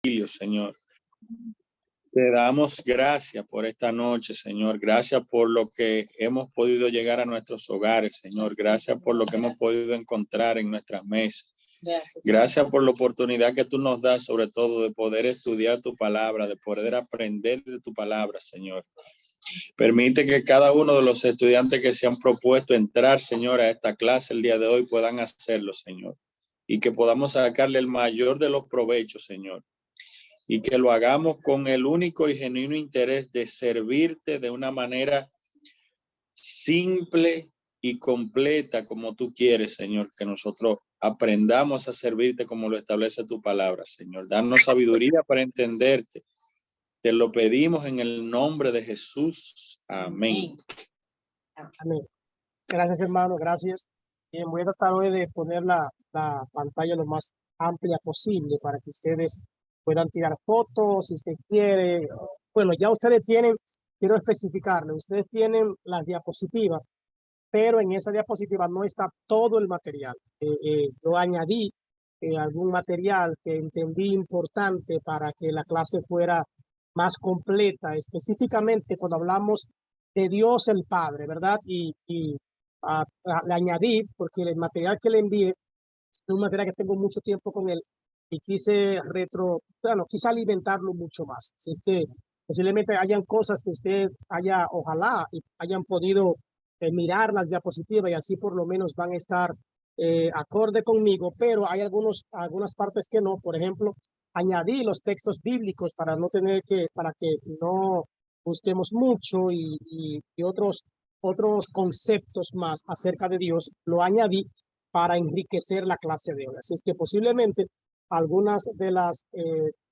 Señor. Te damos gracias por esta noche, Señor. Gracias por lo que hemos podido llegar a nuestros hogares, Señor. Gracias por lo que hemos podido encontrar en nuestras mesas. Gracias por la oportunidad que tú nos das, sobre todo, de poder estudiar tu palabra, de poder aprender de tu palabra, Señor. Permite que cada uno de los estudiantes que se han propuesto entrar, Señor, a esta clase el día de hoy puedan hacerlo, Señor. Y que podamos sacarle el mayor de los provechos, Señor. Y que lo hagamos con el único y genuino interés de servirte de una manera simple y completa como tú quieres, Señor. Que nosotros aprendamos a servirte como lo establece tu palabra, Señor. Danos sabiduría para entenderte. Te lo pedimos en el nombre de Jesús. Amén. Amén. Gracias, hermano. Gracias. Bien, voy a tratar hoy de poner la pantalla lo más amplia posible para que ustedes puedan tirar fotos si usted quiere. Bueno, ya ustedes tienen, quiero especificarle, ustedes tienen las diapositivas, pero en esa diapositiva no está todo el material. Yo añadí algún material que entendí importante para que la clase fuera más completa, específicamente cuando hablamos de Dios el Padre, ¿verdad? Le añadí, porque el material que le envié es un material que tengo mucho tiempo con él y quise quise alimentarlo mucho más. Así que posiblemente hayan cosas que usted ojalá hayan podido mirar las diapositivas y así por lo menos van a estar acorde conmigo, pero hay algunas partes que no. Por ejemplo, añadí los textos bíblicos para que no busquemos mucho y otros conceptos más acerca de Dios, lo añadí para enriquecer la clase de hoy. Así es que posiblemente algunas de las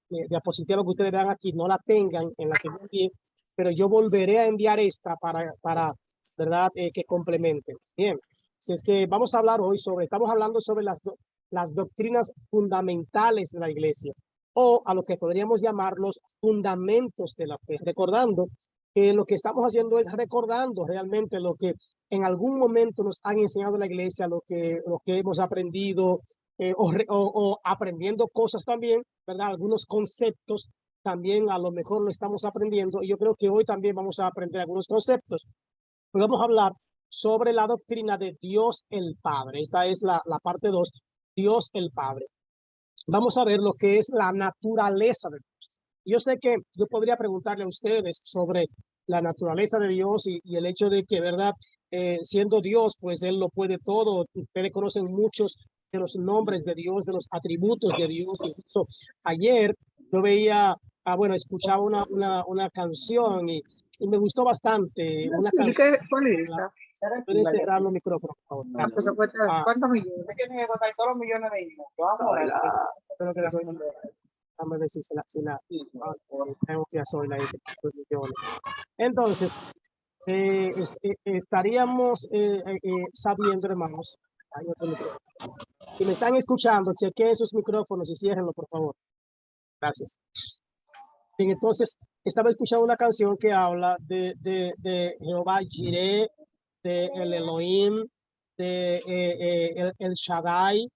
diapositivas que ustedes vean aquí no la tengan en la que yo envié, pero yo volveré a enviar esta para ¿verdad? Que complemente. Bien, si es que vamos a hablar hoy estamos hablando sobre las doctrinas fundamentales de la iglesia, o a lo que podríamos llamar los fundamentos de la fe, recordando que lo que estamos haciendo es recordando realmente lo que en algún momento nos han enseñado la iglesia, lo que hemos aprendido, o aprendiendo cosas también, ¿verdad? Algunos conceptos también a lo mejor lo estamos aprendiendo, y yo creo que hoy también vamos a aprender algunos conceptos. Hoy vamos a hablar sobre la doctrina de Dios el Padre. Esta es la parte 2, Dios el Padre. Vamos a ver lo que es la naturaleza de Dios. Yo sé que yo podría preguntarle a ustedes sobre la naturaleza de Dios y el hecho de que, ¿verdad? Siendo Dios, pues Él lo puede todo. Ustedes conocen muchos de los nombres de Dios, de los atributos de Dios. Incluso ayer yo veía, escuchaba una canción y me gustó bastante. Una canción. ¿Cuál es esa? Pueden cerrar los micrófonos, por favor. Eso cuesta, ¿cuántos millones? Tiene que contar todos los millones de ellos. Déjame ver si tengo que hacer la millones. Entonces, estaríamos sabiendo, hermanos, si me están escuchando, chequeen sus micrófonos y ciérrenlo, por favor. Gracias. Bien, entonces, estaba escuchando una canción que habla de Jehová Jireh, de el Elohim, de el Shaddai,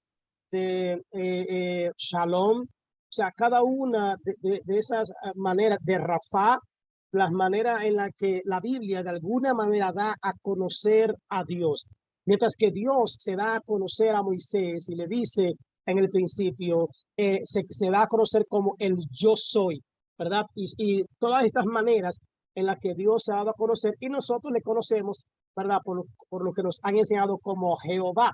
de Shalom. O sea, cada una de esas maneras, de Rafa, las maneras en las que la Biblia de alguna manera da a conocer a Dios. Mientras que Dios se da a conocer a Moisés y le dice en el principio, se da a conocer como el yo soy, ¿verdad? Y todas estas maneras en las que Dios se ha dado a conocer y nosotros le conocemos, ¿verdad? Por lo que nos han enseñado como Jehová.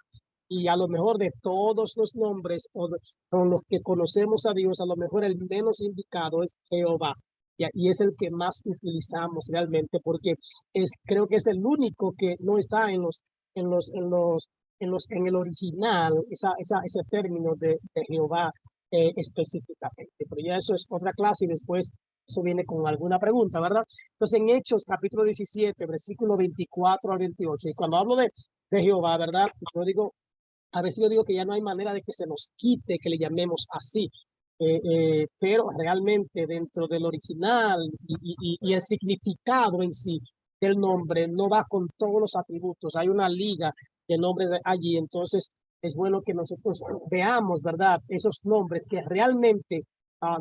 Y a lo mejor de todos los nombres con los que conocemos a Dios, a lo mejor el menos indicado es Jehová. Y es el que más utilizamos realmente, porque creo que es el único que no está en el original, ese término de Jehová específicamente. Pero ya eso es otra clase y después eso viene con alguna pregunta, ¿verdad? Entonces en Hechos capítulo 17, versículo 24 al 28, y cuando hablo de Jehová, ¿verdad? A veces yo digo que ya no hay manera de que se nos quite que le llamemos así, pero realmente dentro del original y el significado en sí del nombre no va con todos los atributos. Hay una liga de nombres allí, entonces es bueno que nosotros veamos, ¿verdad? Esos nombres que realmente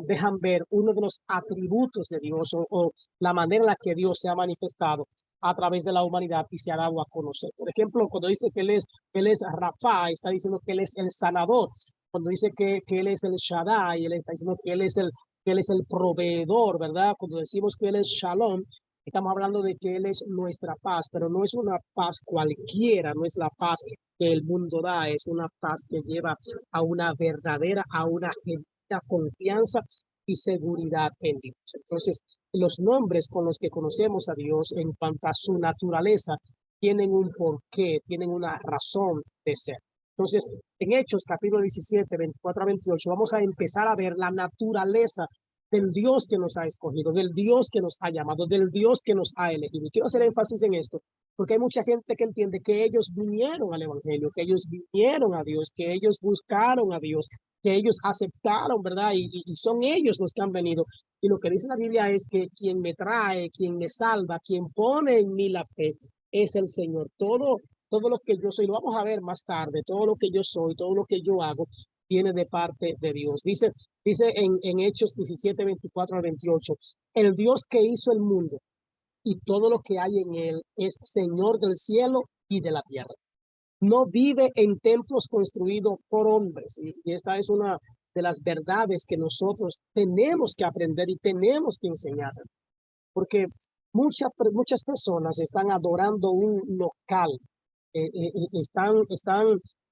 dejan ver uno de los atributos de Dios o la manera en la que Dios se ha manifestado a través de la humanidad y se ha dado a conocer. Por ejemplo, cuando dice que él es Rafa, está diciendo que él es el sanador. Cuando dice que él es el Shaddai, él está diciendo que él es el proveedor, ¿verdad? Cuando decimos que él es Shalom, estamos hablando de que él es nuestra paz, pero no es una paz cualquiera, no es la paz que el mundo da, es una paz que lleva a una verdadera, a una genuina confianza y seguridad en Dios. Entonces, los nombres con los que conocemos a Dios en cuanto a su naturaleza tienen un porqué, tienen una razón de ser. Entonces, en Hechos capítulo 17, 24 a 28, vamos a empezar a ver la naturaleza del Dios que nos ha escogido, del Dios que nos ha llamado, del Dios que nos ha elegido. Y quiero hacer énfasis en esto, porque hay mucha gente que entiende que ellos vinieron al Evangelio, que ellos vinieron a Dios, que ellos buscaron a Dios, que ellos aceptaron, ¿verdad? Y son ellos los que han venido. Y lo que dice la Biblia es que quien me trae, quien me salva, quien pone en mí la fe, es el Señor. Todo lo que yo soy, lo vamos a ver más tarde, todo lo que yo soy, todo lo que yo hago, viene de parte de Dios. Dice en Hechos 17, 24 al 28, el Dios que hizo el mundo y todo lo que hay en él es Señor del cielo y de la tierra. No vive en templos construidos por hombres. Y esta es una de las verdades que nosotros tenemos que aprender y tenemos que enseñar. Porque muchas personas están adorando un local,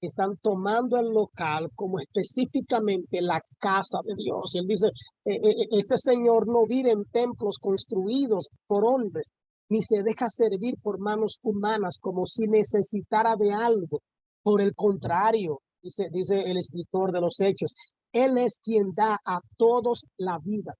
están tomando el local como específicamente la casa de Dios. Él dice, este Señor no vive en templos construidos por hombres, ni se deja servir por manos humanas como si necesitara de algo. Por el contrario, dice el escritor de los Hechos, Él es quien da a todos la vida,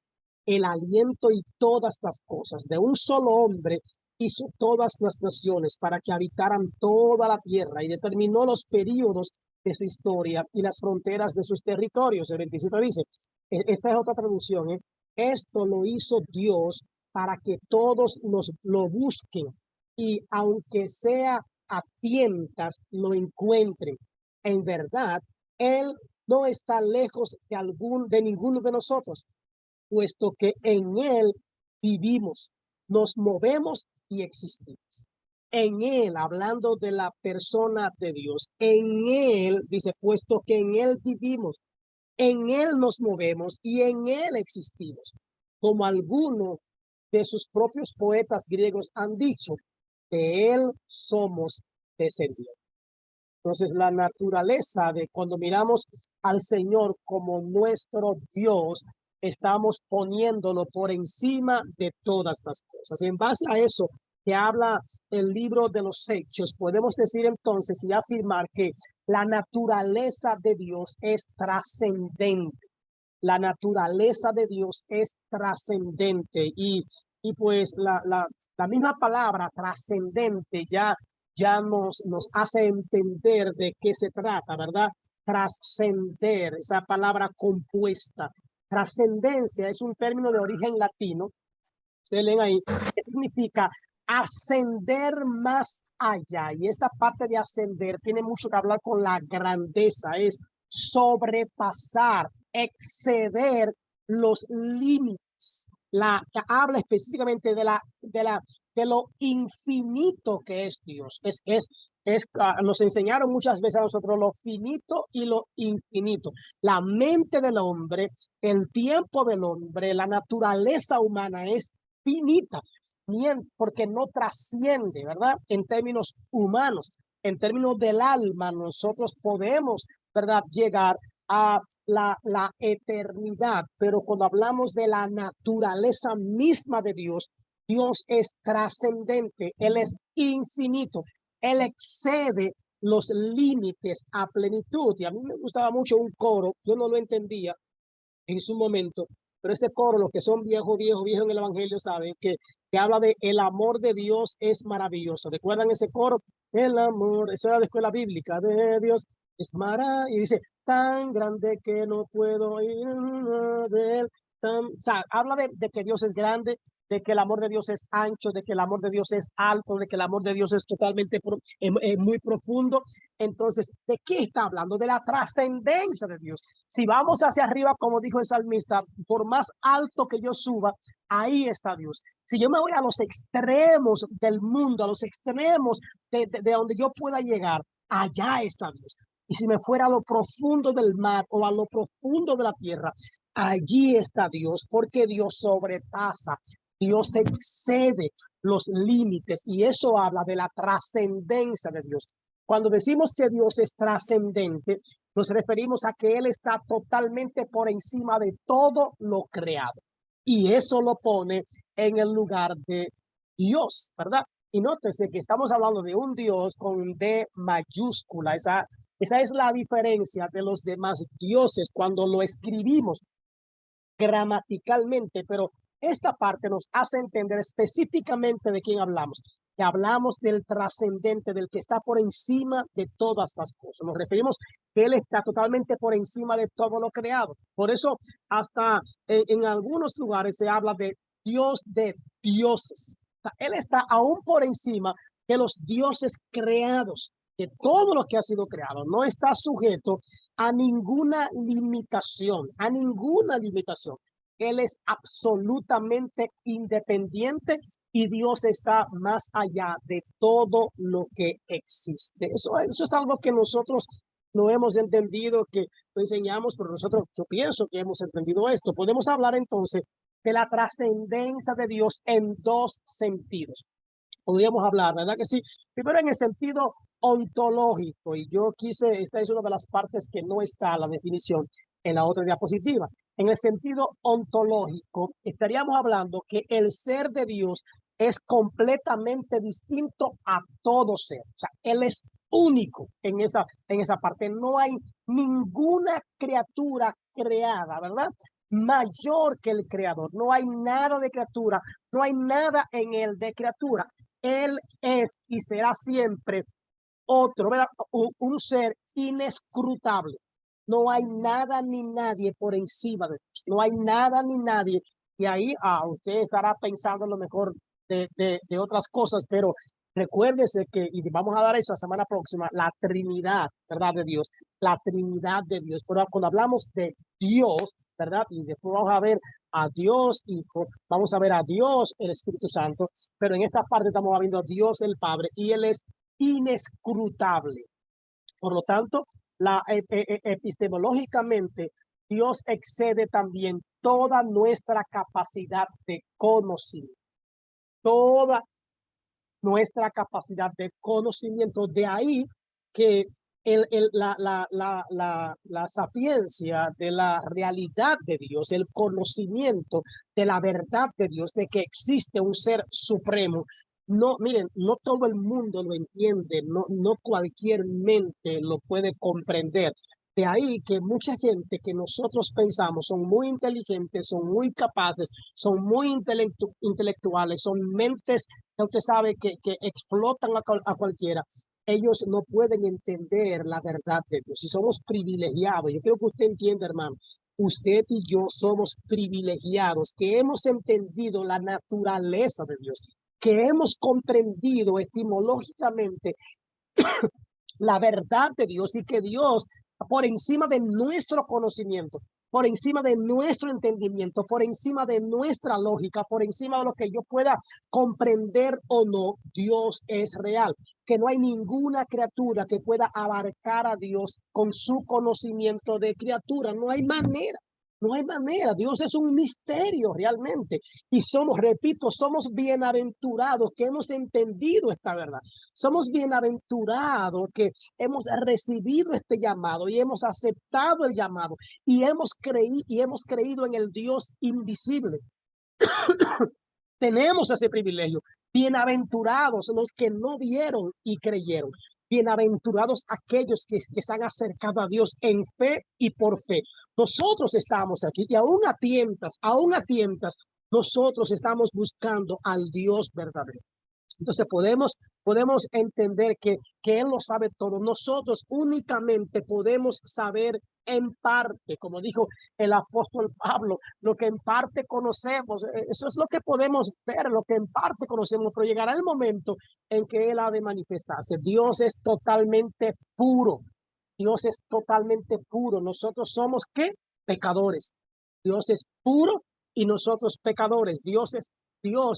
el aliento y todas las cosas. De un solo hombre hizo todas las naciones para que habitaran toda la tierra y determinó los períodos de su historia y las fronteras de sus territorios. El 27 dice, esta es otra traducción, esto lo hizo Dios para que todos lo busquen y aunque sea a tientas lo encuentren. En verdad, Él no está lejos de ninguno de nosotros, puesto que en Él vivimos, nos movemos y existimos. En Él, hablando de la persona de Dios, en Él, dice, puesto que en Él vivimos, en Él nos movemos y en Él existimos. Como algunos de sus propios poetas griegos han dicho, de Él somos descendientes. Entonces, la naturaleza de cuando miramos al Señor como nuestro Dios, estamos poniéndolo por encima de todas las cosas. En base a eso que habla el libro de los Hechos, podemos decir entonces y afirmar que la naturaleza de Dios es trascendente. La naturaleza de Dios es trascendente y pues la misma palabra trascendente ya nos hace entender de qué se trata, ¿verdad? Trascender, esa palabra compuesta. Trascendencia es un término de origen latino, ustedes leen ahí, que significa ascender más allá. Y esta parte de ascender tiene mucho que hablar con la grandeza, es sobrepasar, exceder los límites. Habla específicamente de lo infinito que es Dios. Nos enseñaron muchas veces a nosotros lo finito y lo infinito. La mente del hombre, el tiempo del hombre, la naturaleza humana es finita, porque no trasciende, ¿verdad? En términos humanos, en términos del alma, nosotros podemos, ¿verdad?, llegar a la eternidad, pero cuando hablamos de la naturaleza misma de Dios, Dios es trascendente, Él es infinito, Él excede los límites a plenitud. Y a mí me gustaba mucho un coro, yo no lo entendía en su momento, pero ese coro, los que son viejos en el Evangelio saben que habla de el amor de Dios es maravilloso. ¿Recuerdan ese coro? El amor, eso era de escuela bíblica, de Dios es maravilloso. Y dice, tan grande que no puedo ir de él. O sea, habla de que Dios es grande, de que el amor de Dios es ancho, de que el amor de Dios es alto, de que el amor de Dios es totalmente muy profundo. Entonces, ¿de qué está hablando? De la trascendencia de Dios. Si vamos hacia arriba, como dijo el salmista, por más alto que yo suba, ahí está Dios. Si yo me voy a los extremos del mundo, a los extremos de donde yo pueda llegar, allá está Dios. Y si me fuera a lo profundo del mar o a lo profundo de la tierra, allí está Dios, porque Dios sobrepasa, Dios excede los límites, y eso habla de la trascendencia de Dios. Cuando decimos que Dios es trascendente, nos referimos a que Él está totalmente por encima de todo lo creado. Y eso lo pone en el lugar de Dios, ¿verdad? Y nótese que estamos hablando de un Dios con D mayúscula. Esa es la diferencia de los demás dioses cuando lo escribimos gramaticalmente, pero esta parte nos hace entender específicamente de quién hablamos. Que hablamos del trascendente, del que está por encima de todas las cosas. Nos referimos que Él está totalmente por encima de todo lo creado. Por eso, hasta en algunos lugares se habla de Dios de dioses. O sea, Él está aún por encima de los dioses creados, de todo lo que ha sido creado. No está sujeto a ninguna limitación, a ninguna limitación. Él es absolutamente independiente y Dios está más allá de todo lo que existe. Eso es algo que nosotros no hemos entendido, que lo enseñamos, pero nosotros, yo pienso que hemos entendido esto. Podemos hablar entonces de la trascendencia de Dios en dos sentidos. Podríamos hablar, ¿verdad que sí? Primero en el sentido ontológico, y yo quise, esta es una de las partes que no está la definición en la otra diapositiva. En el sentido ontológico, estaríamos hablando que el ser de Dios es completamente distinto a todo ser. O sea, Él es único en esa parte. No hay ninguna criatura creada, ¿verdad? Mayor que el creador. No hay nada de criatura, no hay nada en él de criatura. Él es y será siempre otro, ¿verdad? Un ser inescrutable. No hay nada ni nadie por encima de Dios. No hay nada ni nadie. Y ahí usted estará pensando lo mejor de otras cosas, pero recuérdese que, y vamos a dar eso la semana próxima, la Trinidad, ¿verdad? De Dios, la Trinidad de Dios. Pero cuando hablamos de Dios, ¿verdad? Y después vamos a ver a Dios Hijo, vamos a ver a Dios el Espíritu Santo, pero en esta parte estamos viendo a Dios el Padre y Él es inescrutable. Por lo tanto, epistemológicamente, Dios excede también toda nuestra capacidad de conocimiento. Toda nuestra capacidad de conocimiento. De ahí que la sapiencia de la realidad de Dios, el conocimiento de la verdad de Dios, de que existe un ser supremo. No, miren, no todo el mundo lo entiende, no cualquier mente lo puede comprender. De ahí que mucha gente que nosotros pensamos son muy inteligentes, son muy capaces, son muy intelectuales, son mentes que usted sabe que explotan a cualquiera. Ellos no pueden entender la verdad de Dios. Y somos privilegiados. Yo creo que usted entiende, hermano. Usted y yo somos privilegiados, que hemos entendido la naturaleza de Dios, que hemos comprendido etimológicamente la verdad de Dios, y que Dios, por encima de nuestro conocimiento, por encima de nuestro entendimiento, por encima de nuestra lógica, por encima de lo que yo pueda comprender o no, Dios es real. Que no hay ninguna criatura que pueda abarcar a Dios con su conocimiento de criatura. No hay manera. No hay manera. Dios es un misterio realmente. Y somos, repito, somos bienaventurados que hemos entendido esta verdad. Somos bienaventurados que hemos recibido este llamado y hemos aceptado el llamado y hemos creído en el Dios invisible. Tenemos ese privilegio. Bienaventurados los que no vieron y creyeron. Bienaventurados aquellos que se han acercado a Dios en fe y por fe. Nosotros estamos aquí y aún a tientas, nosotros estamos buscando al Dios verdadero. Entonces podemos podemos entender que Él lo sabe todo. Nosotros únicamente podemos saber en parte, como dijo el apóstol Pablo, lo que en parte conocemos, eso es lo que podemos ver, lo que en parte conocemos, pero llegará el momento en que Él ha de manifestarse. Dios es totalmente puro. Dios es totalmente puro. Nosotros somos, ¿qué? Pecadores. Dios es puro y nosotros pecadores. Dios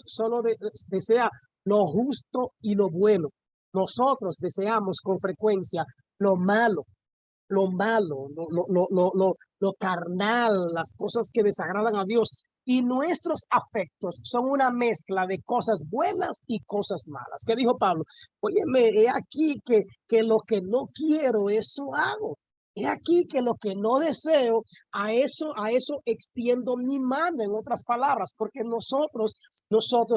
solo desea lo justo y lo bueno. Nosotros deseamos con frecuencia lo malo, lo carnal, las cosas que desagradan a Dios. Y nuestros afectos son una mezcla de cosas buenas y cosas malas. ¿Qué dijo Pablo? Óyeme, he aquí que lo que no quiero, eso hago. He aquí que lo que no deseo, a eso extiendo mi mano, en otras palabras, porque nosotros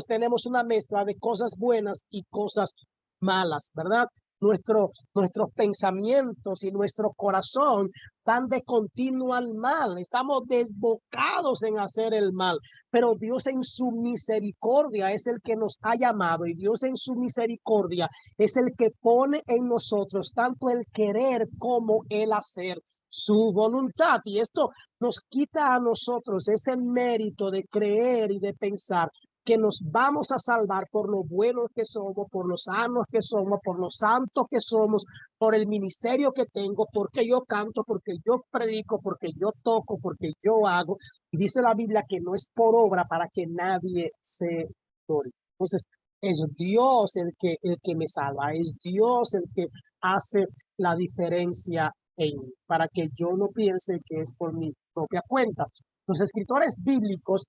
tenemos una mezcla de cosas buenas y cosas malas, ¿verdad? Nuestros pensamientos y nuestro corazón van de continuo al mal. Estamos desbocados en hacer el mal, pero Dios en su misericordia es el que nos ha llamado, y Dios en su misericordia es el que pone en nosotros tanto el querer como el hacer su voluntad. Y esto nos quita a nosotros ese mérito de creer y de pensar que nos vamos a salvar por lo buenos que somos, por los sanos que somos, por los santos que somos, por el ministerio que tengo, porque yo canto, porque yo predico, porque yo toco, porque yo hago. Y dice la Biblia que no es por obra para que nadie se glorie. Entonces, es Dios el que me salva, es Dios el que hace la diferencia en mí, para que yo no piense que es por mi propia cuenta. Los escritores bíblicos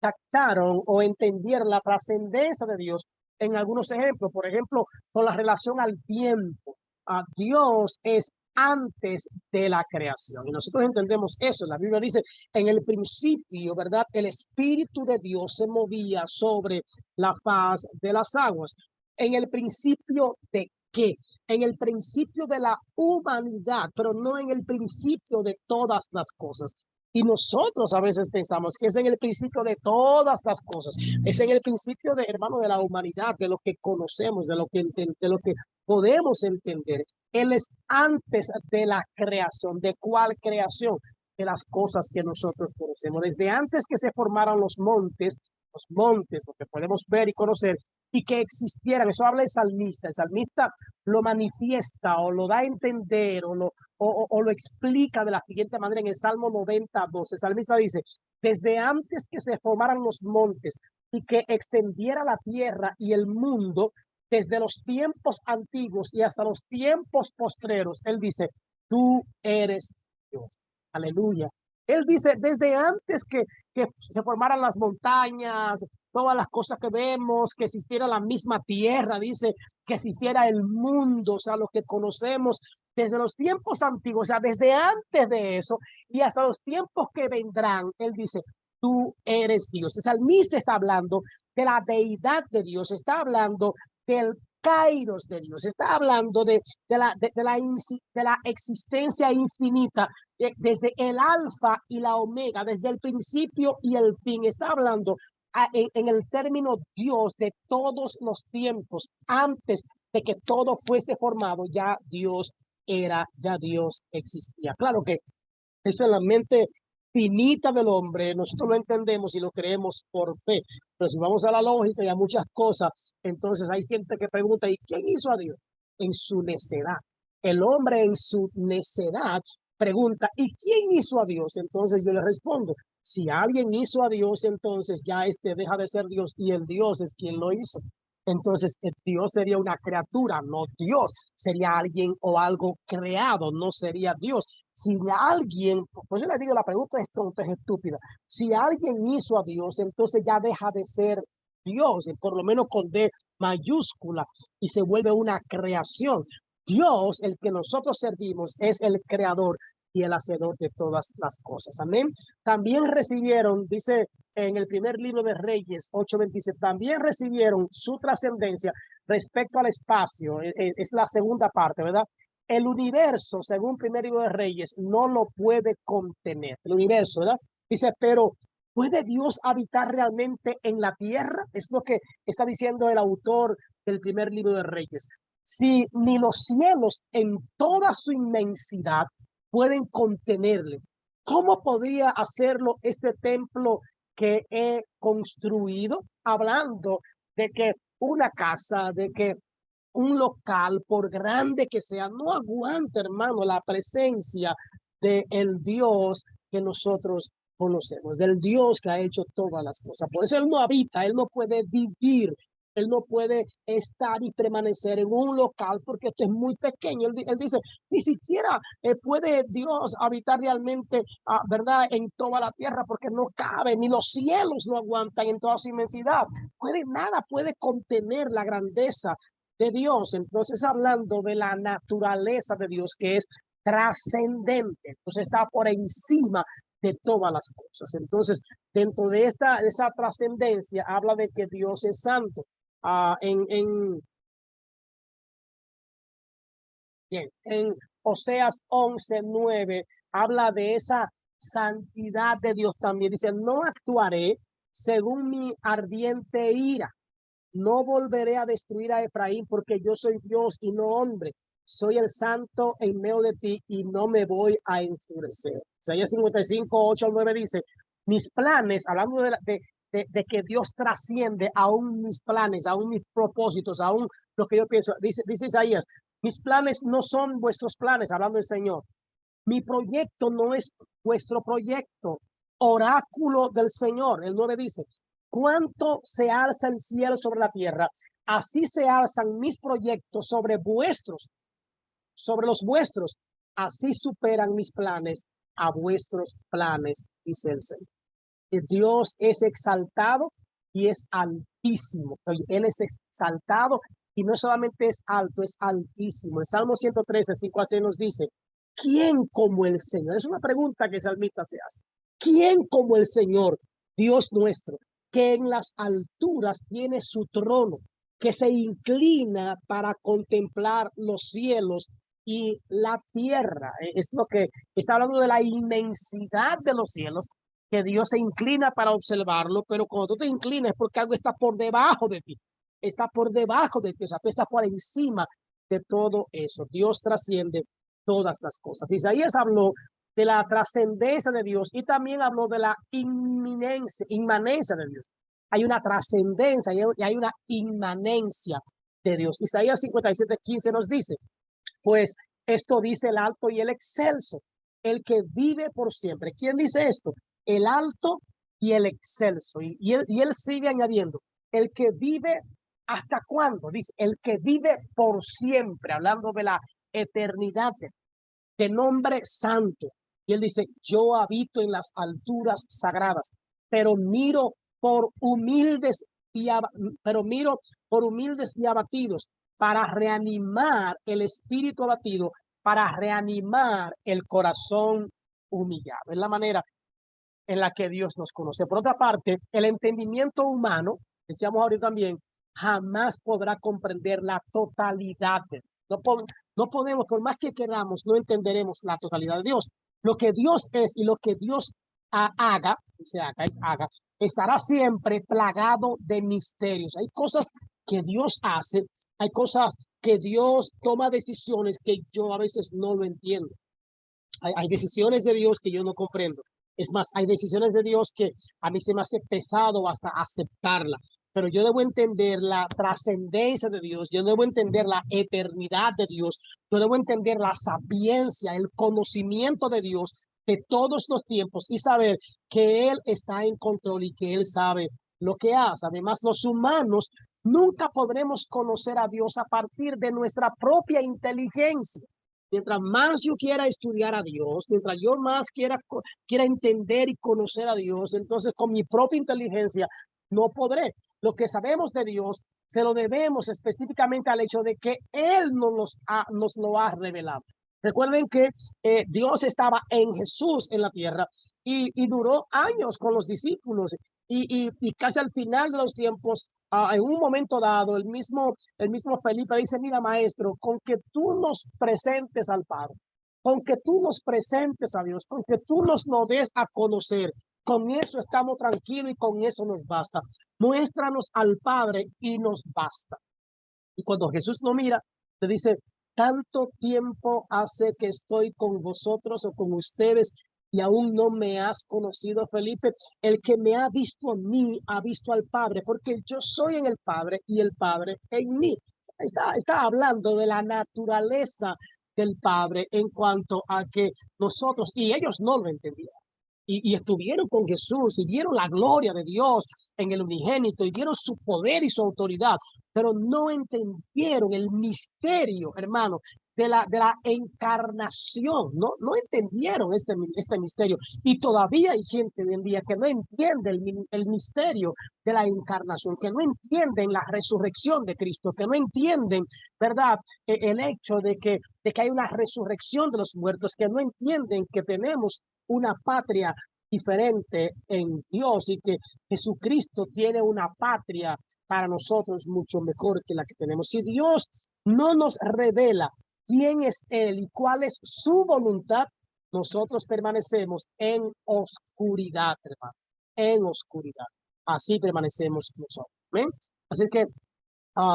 captaron o entendieron la trascendencia de Dios en algunos ejemplos. Por ejemplo, con la relación al tiempo. Dios es antes de la creación. Y nosotros entendemos eso. La Biblia dice, en el principio, ¿verdad? El Espíritu de Dios se movía sobre la faz de las aguas. En el principio de ¿qué? En el principio de la humanidad, pero no en el principio de todas las cosas. Y nosotros a veces pensamos que es en el principio de todas las cosas, es en el principio de, hermano, de la humanidad, de lo que conocemos, de lo que podemos entender. Él es antes de la creación. ¿De cuál creación? De las cosas que nosotros conocemos. Desde antes que se formaran los montes, lo que podemos ver y conocer, y que existieran. Eso habla el salmista. El salmista lo manifiesta o lo da a entender o lo explica de la siguiente manera en el Salmo 92. El salmista dice, desde antes que se formaran los montes y que extendiera la tierra y el mundo, desde los tiempos antiguos y hasta los tiempos postreros, él dice, tú eres Dios. Aleluya. Él dice, desde antes que se formaran las montañas, todas las cosas que vemos, que existiera la misma tierra, dice, que existiera el mundo, o sea, lo que conocemos desde los tiempos antiguos, o sea, desde antes de eso y hasta los tiempos que vendrán, él dice, tú eres Dios. El salmista está hablando de la deidad de Dios, está hablando del kairos de Dios, está hablando de la existencia infinita, desde el alfa y la omega, desde el principio y el fin. Está hablando en el término Dios de todos los tiempos. Antes de que todo fuese formado, ya Dios existía. Claro que eso es la mente finita del hombre, nosotros lo entendemos y lo creemos por fe, pero si vamos a la lógica y a muchas cosas, entonces hay gente que pregunta, ¿y quién hizo a Dios? En su necedad. El hombre en su necedad pregunta, ¿y quién hizo a Dios? Entonces yo le respondo, si alguien hizo a Dios, entonces ya deja de ser Dios y el Dios es quien lo hizo. Entonces el Dios sería una criatura, no Dios. Sería alguien o algo creado, no sería Dios. Si alguien, pues yo le digo, la pregunta es tonta, es estúpida. Si alguien hizo a Dios, entonces ya deja de ser Dios, por lo menos con D mayúscula, y se vuelve una creación. Dios, el que nosotros servimos, es el creador y el hacedor de todas las cosas. Amén. También recibieron, dice en el primer libro de Reyes 8:27, también recibieron su trascendencia respecto al espacio. Es la segunda parte, ¿verdad? El universo, según primer libro de Reyes, no lo puede contener. El universo, ¿verdad? Dice, pero ¿puede Dios habitar realmente en la tierra? Es lo que está diciendo el autor del primer libro de Reyes. Si ni los cielos en toda su inmensidad pueden contenerle, ¿cómo podría hacerlo este templo que he construido? Hablando de que una casa, de que un local, por grande que sea, no aguanta, hermano, la presencia del Dios que nosotros conocemos, del Dios que ha hecho todas las cosas. Por eso Él no habita, Él no puede vivir, Él no puede estar y permanecer en un local porque esto es muy pequeño. Él dice, ni siquiera puede Dios habitar realmente, ¿verdad?, en toda la tierra, porque no cabe, ni los cielos no aguantan en toda su inmensidad. Nada puede contener la grandeza de Dios. Entonces, hablando de la naturaleza de Dios, que es trascendente, entonces está por encima de todas las cosas. Entonces, dentro de esa trascendencia, habla de que Dios es santo. En Oseas 11:9 habla de esa santidad de Dios también. Dice, no actuaré según mi ardiente ira. No volveré a destruir a Efraín, porque yo soy Dios y no hombre. Soy el santo en medio de ti y no me voy a enfurecer. Isaías 55:8-9 dice, mis planes, hablando de que Dios trasciende aún mis planes, aún mis propósitos, aún lo que yo pienso. Dice Isaías, mis planes no son vuestros planes, hablando del Señor. Mi proyecto no es vuestro proyecto. Oráculo del Señor. El 9 dice, cuánto se alza el cielo sobre la tierra, así se alzan mis proyectos sobre los vuestros, así superan mis planes a vuestros planes, dice el Señor. Dios es exaltado y es altísimo. Oye, Él es exaltado y no solamente es alto, es altísimo. El Salmo 113:5-6 nos dice, ¿quién como el Señor? Es una pregunta que el salmista se hace. ¿Quién como el Señor, Dios nuestro, que en las alturas tiene su trono, que se inclina para contemplar los cielos y la tierra? Es lo que está hablando, de la inmensidad de los cielos, que Dios se inclina para observarlo, pero cuando tú te inclinas es porque algo está por debajo de ti, está por debajo de ti, o sea, tú estás por encima de todo eso. Dios trasciende todas las cosas. Isaías habló de la trascendencia de Dios y también habló de la inmanencia de Dios. Hay una trascendencia y hay una inmanencia de Dios. Isaías 57:15 nos dice, pues esto dice el alto y el excelso, el que vive por siempre. ¿Quién dice esto? El alto y el excelso. Y él sigue añadiendo, el que vive, ¿hasta cuándo? Dice, el que vive por siempre, hablando de la eternidad, de nombre santo. Y él dice, yo habito en las alturas sagradas, pero miro por humildes y abatidos, para reanimar el espíritu abatido, para reanimar el corazón humillado. Es la manera en la que Dios nos conoce. Por otra parte, el entendimiento humano, decíamos ahorita también, jamás podrá comprender la totalidad de Dios. No podemos, por más que queramos, no entenderemos la totalidad de Dios. Lo que Dios es y lo que Dios haga, estará siempre plagado de misterios. Hay cosas que Dios hace, hay cosas que Dios toma decisiones que yo a veces no lo entiendo. Hay decisiones de Dios que yo no comprendo. Es más, hay decisiones de Dios que a mí se me hace pesado hasta aceptarla. Pero yo debo entender la trascendencia de Dios, yo debo entender la eternidad de Dios, yo debo entender la sapiencia, el conocimiento de Dios de todos los tiempos y saber que Él está en control y que Él sabe lo que hace. Además, los humanos nunca podremos conocer a Dios a partir de nuestra propia inteligencia. Mientras más yo quiera estudiar a Dios, mientras yo más quiera entender y conocer a Dios, entonces con mi propia inteligencia no podré. Lo que sabemos de Dios se lo debemos específicamente al hecho de que Él nos lo ha revelado. Recuerden que Dios estaba en Jesús en la tierra y duró años con los discípulos y casi al final de los tiempos, en un momento dado, el mismo Felipe dice, mira, maestro, con que tú nos presentes al Padre, con que tú nos presentes a Dios, con que tú nos lo des a conocer, con eso estamos tranquilos y con eso nos basta. Muéstranos al Padre y nos basta. Y cuando Jesús no mira, le dice, tanto tiempo hace que estoy con vosotros o con ustedes y aún no me has conocido, Felipe. El que me ha visto a mí, ha visto al Padre, porque yo soy en el Padre y el Padre en mí. Está hablando de la naturaleza del Padre en cuanto a que nosotros, y ellos no lo entendían. Y estuvieron con Jesús y vieron la gloria de Dios en el unigénito y vieron su poder y su autoridad, pero no entendieron el misterio, hermano, de la encarnación. No entendieron este misterio. Y todavía hay gente hoy en día que no entiende el misterio de la encarnación, que no entienden la resurrección de Cristo, que no entienden, ¿verdad? El hecho de que hay una resurrección de los muertos, que no entienden que tenemos una patria diferente en Dios y que Jesucristo tiene una patria para nosotros mucho mejor que la que tenemos. Si Dios no nos revela quién es Él y cuál es su voluntad, nosotros permanecemos en oscuridad, hermano, en oscuridad. Así permanecemos nosotros. ¿Ven? Así que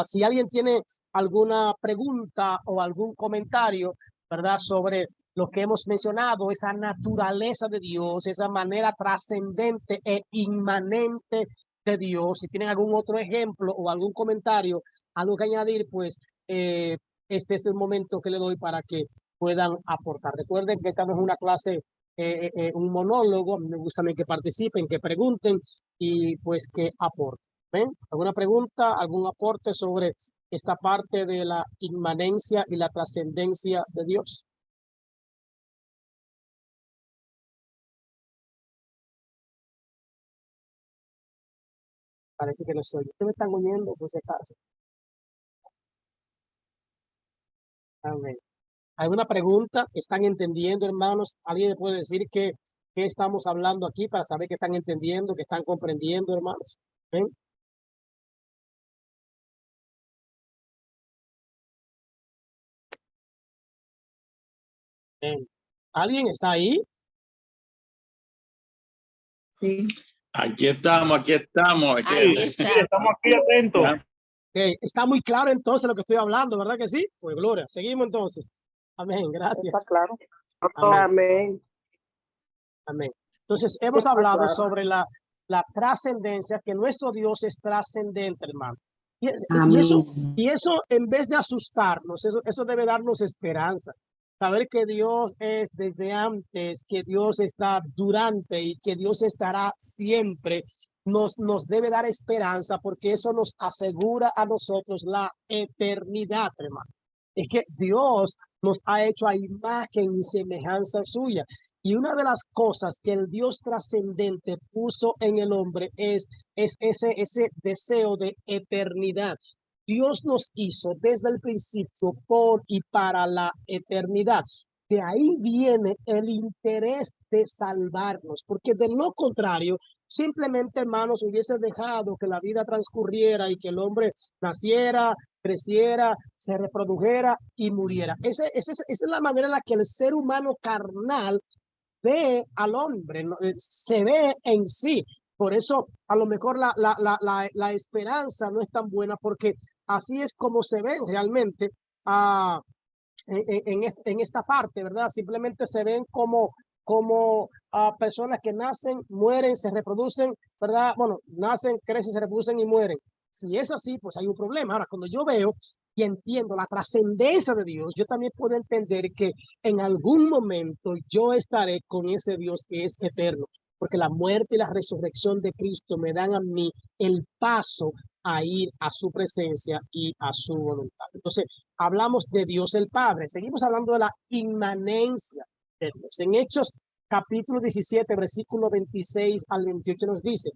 si alguien tiene alguna pregunta o algún comentario, ¿verdad? Sobre lo que hemos mencionado, esa naturaleza de Dios, esa manera trascendente e inmanente de Dios. Si tienen algún otro ejemplo o algún comentario, algo que añadir, pues este es el momento que le doy para que puedan aportar. Recuerden que estamos en una clase, un monólogo. Me gusta también que participen, que pregunten y pues que aporten. ¿Ven? ¿Alguna pregunta, algún aporte sobre esta parte de la inmanencia y la trascendencia de Dios? Parece que no soy. ¿Ustedes me están oyendo? Pues acaso. Amén. ¿Alguna pregunta? ¿Están entendiendo, hermanos? ¿Alguien me puede decir qué estamos hablando aquí para saber que están entendiendo, que están comprendiendo, hermanos? ¿Ven? ¿Ven? ¿Alguien está ahí? Sí. Aquí estamos, aquí estamos. Ahí está. Sí, estamos aquí atentos. Ya. Está muy claro entonces lo que estoy hablando, ¿verdad que sí? Pues gloria. Seguimos entonces. Amén. Gracias. Está claro. Amén. Amén. Amén. Entonces, hemos está hablado claro. sobre la trascendencia, que nuestro Dios es trascendente, hermano. Y Amén. eso, en vez de asustarnos, eso debe darnos esperanza. Saber que Dios es desde antes, que Dios está durante y que Dios estará siempre, nos debe dar esperanza, porque eso nos asegura a nosotros la eternidad, hermano. Es que Dios nos ha hecho a imagen y semejanza suya. Y una de las cosas que el Dios trascendente puso en el hombre es ese deseo de eternidad. Dios nos hizo desde el principio por y para la eternidad. De ahí viene el interés de salvarnos, porque de lo contrario, simplemente, hermanos, hubiese dejado que la vida transcurriera y que el hombre naciera, creciera, se reprodujera y muriera. Esa es la manera en la que el ser humano carnal ve al hombre, ¿no? Se ve en sí. Por eso a lo mejor la esperanza no es tan buena, porque así es como se ven realmente en esta parte, ¿verdad? Simplemente se ven como personas que nacen, mueren, se reproducen, ¿verdad? Bueno, nacen, crecen, se reproducen y mueren. Si es así, pues hay un problema. Ahora, cuando yo veo y entiendo la trascendencia de Dios, yo también puedo entender que en algún momento yo estaré con ese Dios que es eterno, porque la muerte y la resurrección de Cristo me dan a mí el paso a ir a su presencia y a su voluntad. Entonces, hablamos de Dios el Padre. Seguimos hablando de la inmanencia de Dios. En Hechos capítulo 17, versículo 26 al 28 nos dice,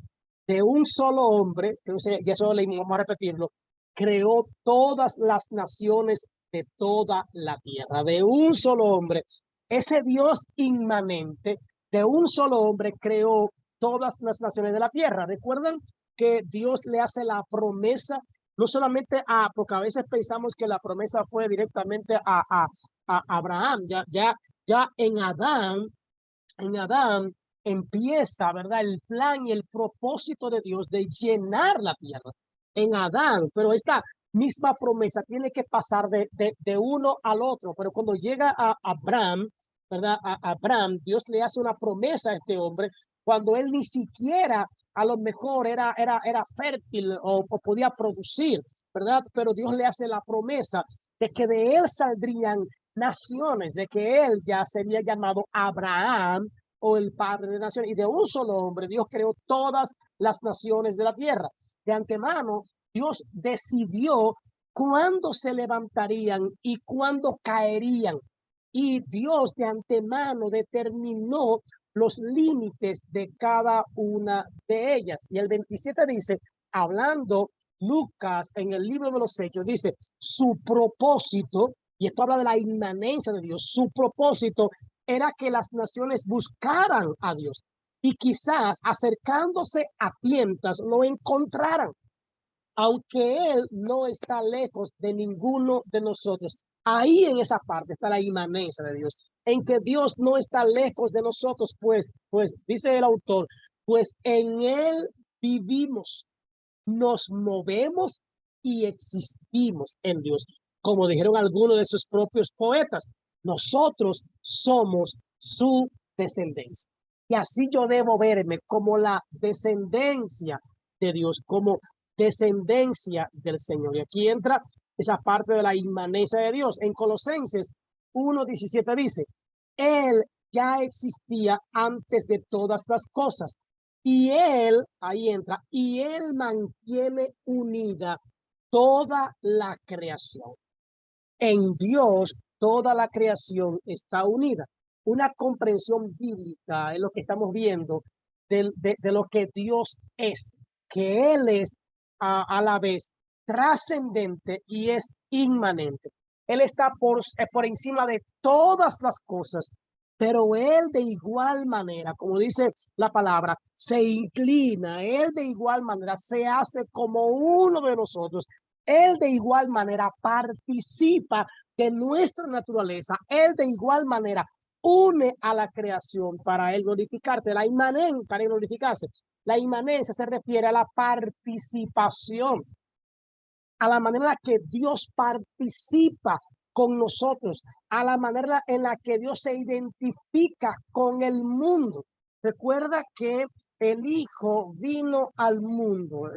de un solo hombre, entonces ya solo leímos, vamos a repetirlo, creó todas las naciones de toda la tierra. De un solo hombre, ese Dios inmanente, de un solo hombre creó todas las naciones de la tierra. ¿Recuerdan que Dios le hace la promesa? No solamente porque a veces pensamos que la promesa fue directamente a Abraham, ya en Adán empieza, ¿verdad? El plan y el propósito de Dios de llenar la tierra en Adán, pero esta misma promesa tiene que pasar de uno al otro. Pero cuando llega a Abraham, ¿verdad? A Abraham, Dios le hace una promesa a este hombre cuando él ni siquiera a lo mejor era fértil o podía producir, ¿verdad? Pero Dios le hace la promesa de que de él saldrían naciones, de que él ya sería llamado Abraham o el padre de naciones. Y de un solo hombre Dios creó todas las naciones de la tierra. De antemano, Dios decidió cuándo se levantarían y cuándo caerían. Y Dios de antemano determinó los límites de cada una de ellas. Y el 27 dice, hablando Lucas en el libro de los Hechos, dice, su propósito, y esto habla de la inmanencia de Dios, su propósito era que las naciones buscaran a Dios y quizás acercándose a tientas lo encontraran, aunque Él no está lejos de ninguno de nosotros. Ahí en esa parte está la inmanencia de Dios, en que Dios no está lejos de nosotros, pues dice el autor, pues en Él vivimos, nos movemos y existimos en Dios. Como dijeron algunos de sus propios poetas, nosotros somos su descendencia. Y así yo debo verme como la descendencia de Dios, como descendencia del Señor. Y aquí entra esa parte de la inmanencia de Dios. En Colosenses 1:17 dice, Él ya existía antes de todas las cosas. Y Él, ahí entra, y Él mantiene unida toda la creación. En Dios, toda la creación está unida. Una comprensión bíblica es lo que estamos viendo de lo que Dios es, que Él es a la vez trascendente y es inmanente. Él está por encima de todas las cosas, pero Él de igual manera, como dice la palabra, se inclina, Él de igual manera se hace como uno de nosotros. Él de igual manera participa de nuestra naturaleza. Él de igual manera une a la creación para Él glorificarte. La inmanencia, para Él glorificarse. La inmanencia se refiere a la participación, a la manera en la que Dios participa con nosotros, a la manera en la que Dios se identifica con el mundo. Recuerda que el Hijo vino al mundo,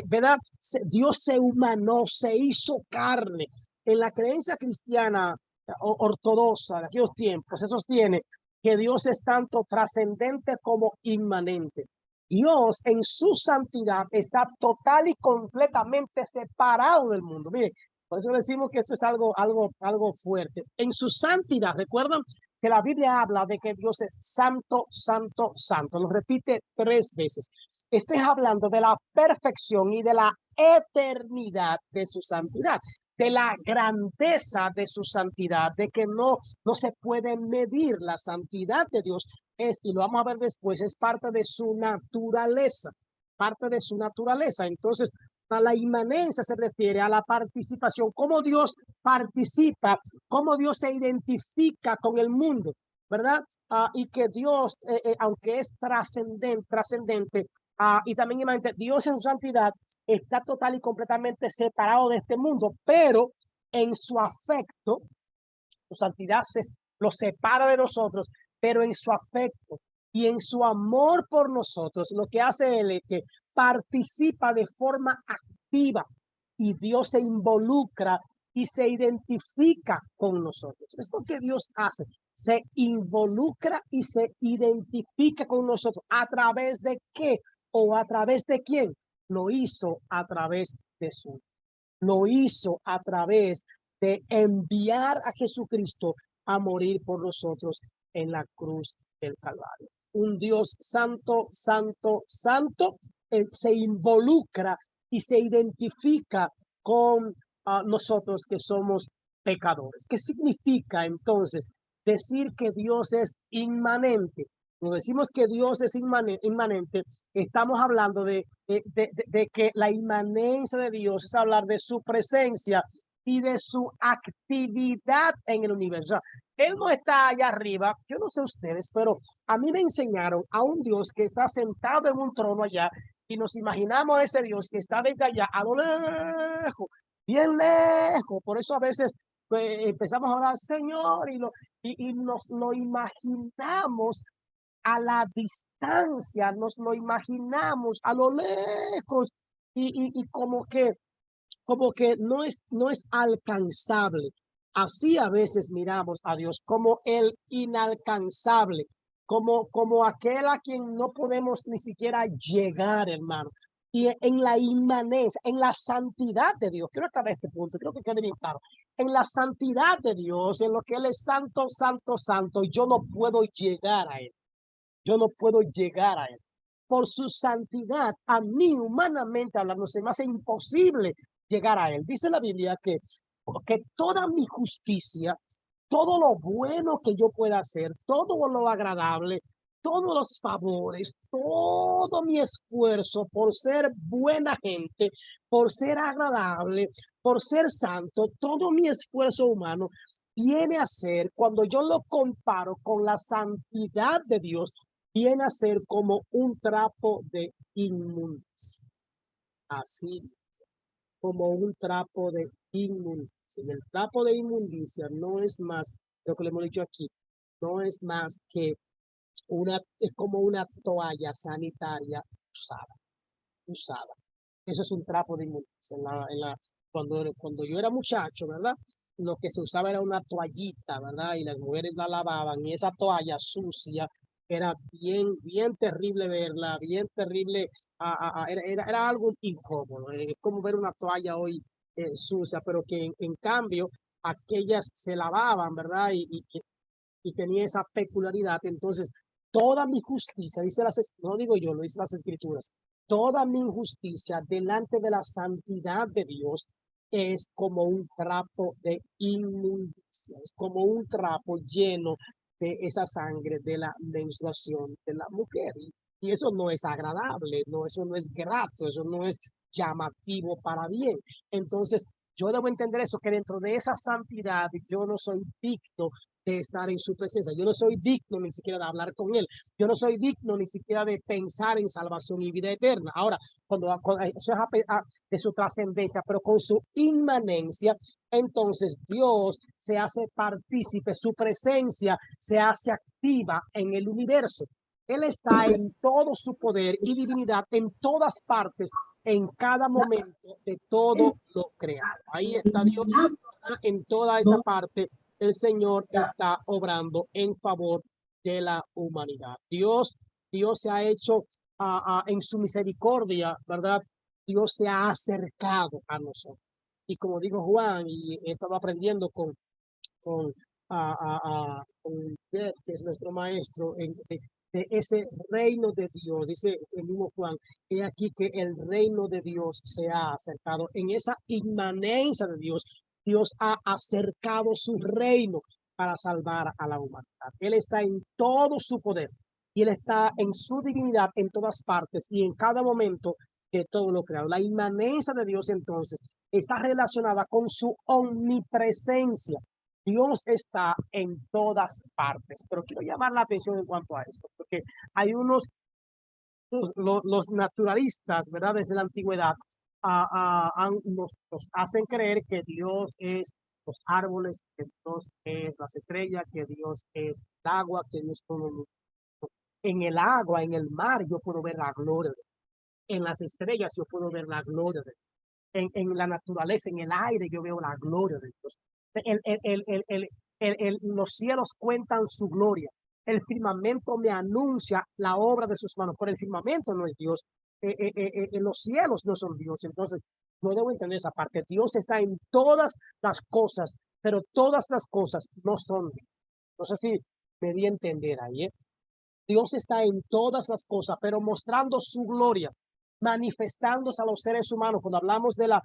¿verdad? Dios se humanó, se hizo carne. En la creencia cristiana ortodoxa de aquellos tiempos, se sostiene que Dios es tanto trascendente como inmanente. Dios en su santidad está total y completamente separado del mundo. Mire, por eso decimos que esto es algo fuerte. En su santidad, recuerdan que la Biblia habla de que Dios es santo, santo, santo. Lo repite 3 veces. Estoy hablando de la perfección y de la eternidad de su santidad, de la grandeza de su santidad, de que no se puede medir la santidad de Dios. Y lo vamos a ver después, es parte de su naturaleza, parte de su naturaleza. Entonces, a la inmanencia se refiere a la participación, cómo Dios participa, cómo Dios se identifica con el mundo, ¿verdad? Y que Dios, aunque es trascendente, y también inmanente, Dios en su santidad está total y completamente separado de este mundo, pero en su afecto, su santidad lo separa de nosotros, pero en su afecto y en su amor por nosotros, lo que hace Él es que participa de forma activa y Dios se involucra y se identifica con nosotros. Es lo que Dios hace, se involucra y se identifica con nosotros. ¿A través de qué? ¿O a través de quién? Lo hizo a través de su. Lo hizo a través de enviar a Jesucristo a morir por nosotros en la cruz del Calvario. Un Dios santo, santo, santo, se involucra y se identifica con nosotros que somos pecadores. ¿Qué significa entonces decir que Dios es inmanente? Cuando decimos que Dios es inmanente, estamos hablando de que la inmanencia de Dios es hablar de su presencia y de su actividad en el universo. Él no está allá arriba, yo no sé ustedes, pero a mí me enseñaron a un Dios que está sentado en un trono allá y nos imaginamos a ese Dios que está desde allá a lo lejos bien lejos. Por eso a veces empezamos a orar, Señor, y nos lo imaginamos a la distancia, nos lo imaginamos a lo lejos y como que no es alcanzable. Así a veces miramos a Dios como el inalcanzable, como aquel a quien no podemos ni siquiera llegar, hermano. Y en la inmanencia, en la santidad de Dios, quiero aclarar este punto, creo que quede bien claro. En la santidad de Dios, en lo que Él es santo, santo, santo, yo no puedo llegar a Él. Yo no puedo llegar a Él. Por su santidad, a mí humanamente hablando, se me hace imposible llegar a Él. Dice la Biblia que toda mi justicia, todo lo bueno que yo pueda hacer, todo lo agradable, todos los favores, todo mi esfuerzo por ser buena gente, por ser agradable, por ser santo, todo mi esfuerzo humano viene a ser, cuando yo lo comparo con la santidad de Dios, viene a ser como un trapo de inmundicia. Así, como un trapo de inmundicia. El trapo de inmundicia no es más, lo que le hemos dicho aquí, no es más que es como una toalla sanitaria usada. Eso es un trapo de inmundicia. Cuando yo era muchacho, ¿verdad? Lo que se usaba era una toallita, ¿verdad? Y las mujeres la lavaban y esa toalla sucia era bien terrible verla, bien terrible, era algo incómodo. Es como ver una toalla hoy sucia, pero que en cambio aquellas se lavaban, ¿verdad? Y tenía esa peculiaridad. Entonces, toda mi justicia, no digo yo, lo dice las escrituras, toda mi injusticia delante de la santidad de Dios es como un trapo de inmundicia, es como un trapo lleno de esa sangre de la menstruación de la mujer. Y eso no es agradable, no, eso no es grato, eso no es llamativo para bien. Entonces, yo debo entender eso, que dentro de esa santidad yo no soy digno de estar en su presencia. Yo no soy digno ni siquiera de hablar con Él. Yo no soy digno ni siquiera de pensar en salvación y vida eterna. Ahora, eso es de su trascendencia, pero con su inmanencia, entonces Dios se hace partícipe, su presencia se hace activa en el universo. Él está en todo su poder y divinidad, en todas partes, en cada momento de todo lo creado. Ahí está Dios en toda esa parte. El Señor está obrando en favor de la humanidad. Dios se ha hecho en su misericordia, ¿verdad? Dios se ha acercado a nosotros. Y como dijo Juan, y he estado aprendiendo con, con Jeff, que es nuestro maestro, de ese reino de Dios, dice el mismo Juan, he aquí que el reino de Dios se ha acercado. En esa inmanencia de Dios, Dios ha acercado su reino para salvar a la humanidad. Él está en todo su poder y Él está en su divinidad en todas partes y en cada momento de todo lo creado. La inmanencia de Dios entonces está relacionada con su omnipresencia. Dios está en todas partes, pero quiero llamar la atención en cuanto a esto, porque hay los naturalistas, ¿verdad? Desde la antigüedad, nos hacen creer que Dios es los árboles, que Dios es las estrellas, que Dios es el agua, que Dios es todo. En el agua, en el mar, yo puedo ver la gloria de Dios. En las estrellas, yo puedo ver la gloria de Dios. En la naturaleza, en el aire, yo veo la gloria de Dios. Los cielos cuentan su gloria. El firmamento me anuncia la obra de sus manos, pero el firmamento no es Dios. Los cielos no son Dios. Entonces, no debo entender esa parte. Dios está en todas las cosas, pero todas las cosas no son Dios. No sé si me di a entender ahí. Dios está en todas las cosas, pero mostrando su gloria, manifestándose a los seres humanos. Cuando hablamos de la